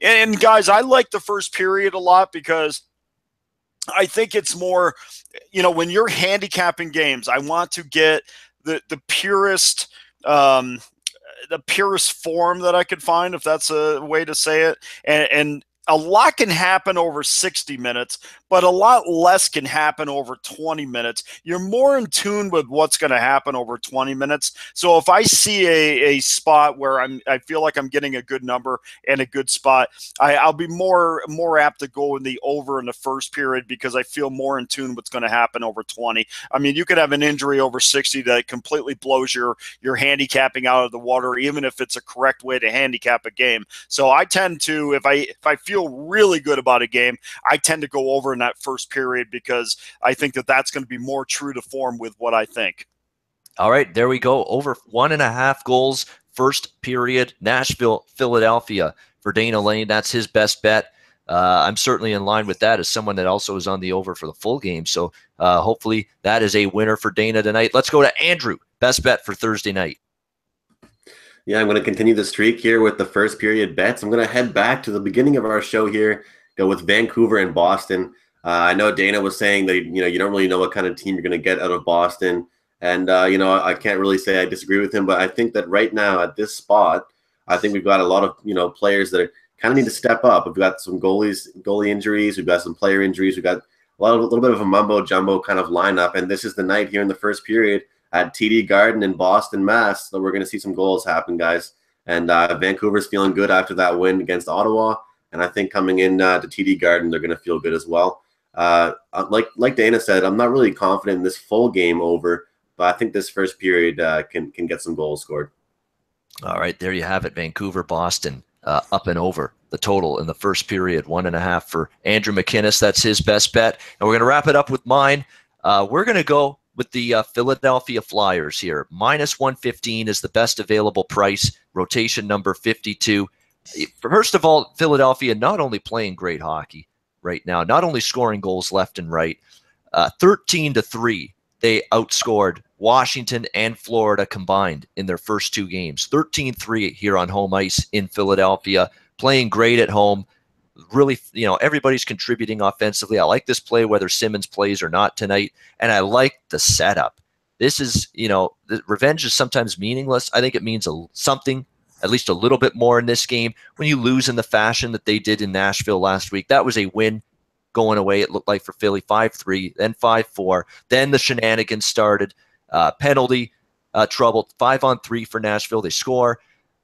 And guys, I like the first period a lot because I think it's more, when you're handicapping games, I want to get the purest form that I could find, if that's a way to say it. And a lot can happen over 60 minutes, but a lot less can happen over 20 minutes. You're more in tune with what's going to happen over 20 minutes. So if I see a spot where I feel like I'm getting a good number and a good spot, I'll be more apt to go in the over in the first period because I feel more in tune with what's going to happen over 20. I mean, you could have an injury over 60 that completely blows your handicapping out of the water, even if it's a correct way to handicap a game. So I tend to, if I feel really good about a game, I tend to go over in that first period because I think that's going to be more true to form with what I think. All right, there we go. Over 1.5 goals, first period, Nashville, Philadelphia for Dana Lane. That's his best bet. I'm certainly in line with that as someone that also is on the over for the full game. So hopefully that is a winner for Dana tonight. Let's go to Andrew. Best bet for Thursday night. Yeah, I'm going to continue the streak here with the first period bets. I'm going to head back to the beginning of our show here, go with Vancouver and Boston. I know Dana was saying that, you don't really know what kind of team you're going to get out of Boston. And, I can't really say I disagree with him, but I think that right now at this spot, I think we've got a lot of, players that kind of need to step up. We've got some goalie injuries. We've got some player injuries. We've got a little bit of a mumbo jumbo kind of lineup. And this is the night here in the first period at TD Garden in Boston, Mass. So we're going to see some goals happen, guys. And Vancouver's feeling good after that win against Ottawa. And I think coming in to TD Garden, they're going to feel good as well. Like Dana said, I'm not really confident in this full game over, but I think this first period can get some goals scored. All right, there you have it. Vancouver, Boston, up and over the total in the first period, 1.5 for Andrew McInnis. That's his best bet. And we're going to wrap it up with mine. We're going to go with the Philadelphia Flyers here. Minus 115 is the best available price. Rotation number 52. First of all, Philadelphia not only playing great hockey right now, not only scoring goals left and right, 13-3. They outscored Washington and Florida combined in their first 2 games. 13-3 here on home ice in Philadelphia, playing great at home. Really, everybody's contributing offensively. I like this play whether Simmons plays or not tonight, and I like the setup. This is, the revenge is sometimes meaningless. I think it means something, at least a little bit more in this game. When you lose in the fashion that they did in Nashville last week, that was a win going away, it looked like, for Philly, 5-3, then 5-4. Then the shenanigans started. Penalty, trouble. 5-on-3 for Nashville. They score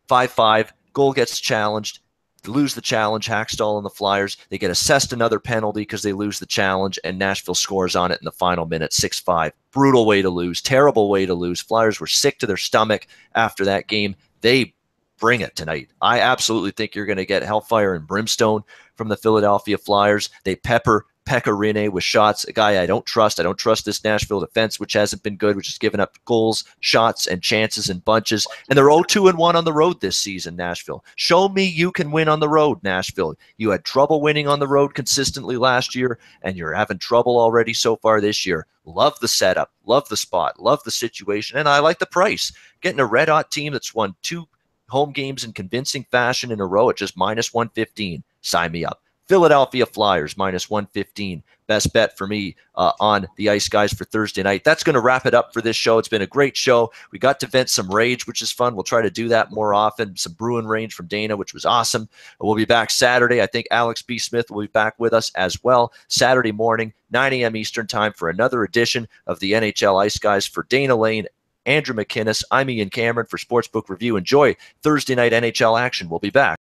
5-5. Goal gets challenged. They lose the challenge. Hackstall and the Flyers. They get assessed another penalty because they lose the challenge, and Nashville scores on it in the final minute, 6-5. Brutal way to lose. Terrible way to lose. Flyers were sick to their stomach after that game. They bring it tonight. I absolutely think you're going to get hellfire and brimstone from the Philadelphia Flyers. They pepper Pekka Rinne with shots, a guy I don't trust. I don't trust this Nashville defense, which hasn't been good, which has given up goals, shots, and chances in bunches. And they're 0-2-1 on the road this season, Nashville. Show me you can win on the road, Nashville. You had trouble winning on the road consistently last year, and you're having trouble already so far this year. Love the setup, love the spot, love the situation, and I like the price. Getting a red-hot team that's won 2 home games in convincing fashion in a row at just -115. Sign me up. Philadelphia Flyers -115. Best bet for me on the Ice Guys for Thursday night. That's going to wrap it up for this show. It's been a great show. We got to vent some rage, which is fun. We'll try to do that more often. Some Bruin rage from Dana, which was awesome. We'll be back Saturday. I think Alex B. Smith will be back with us as well. Saturday morning, 9 a.m. Eastern time for another edition of the NHL Ice Guys. For Dana Lane, Andrew McInnis, I'm Ian Cameron for Sportsbook Review. Enjoy Thursday night NHL action. We'll be back.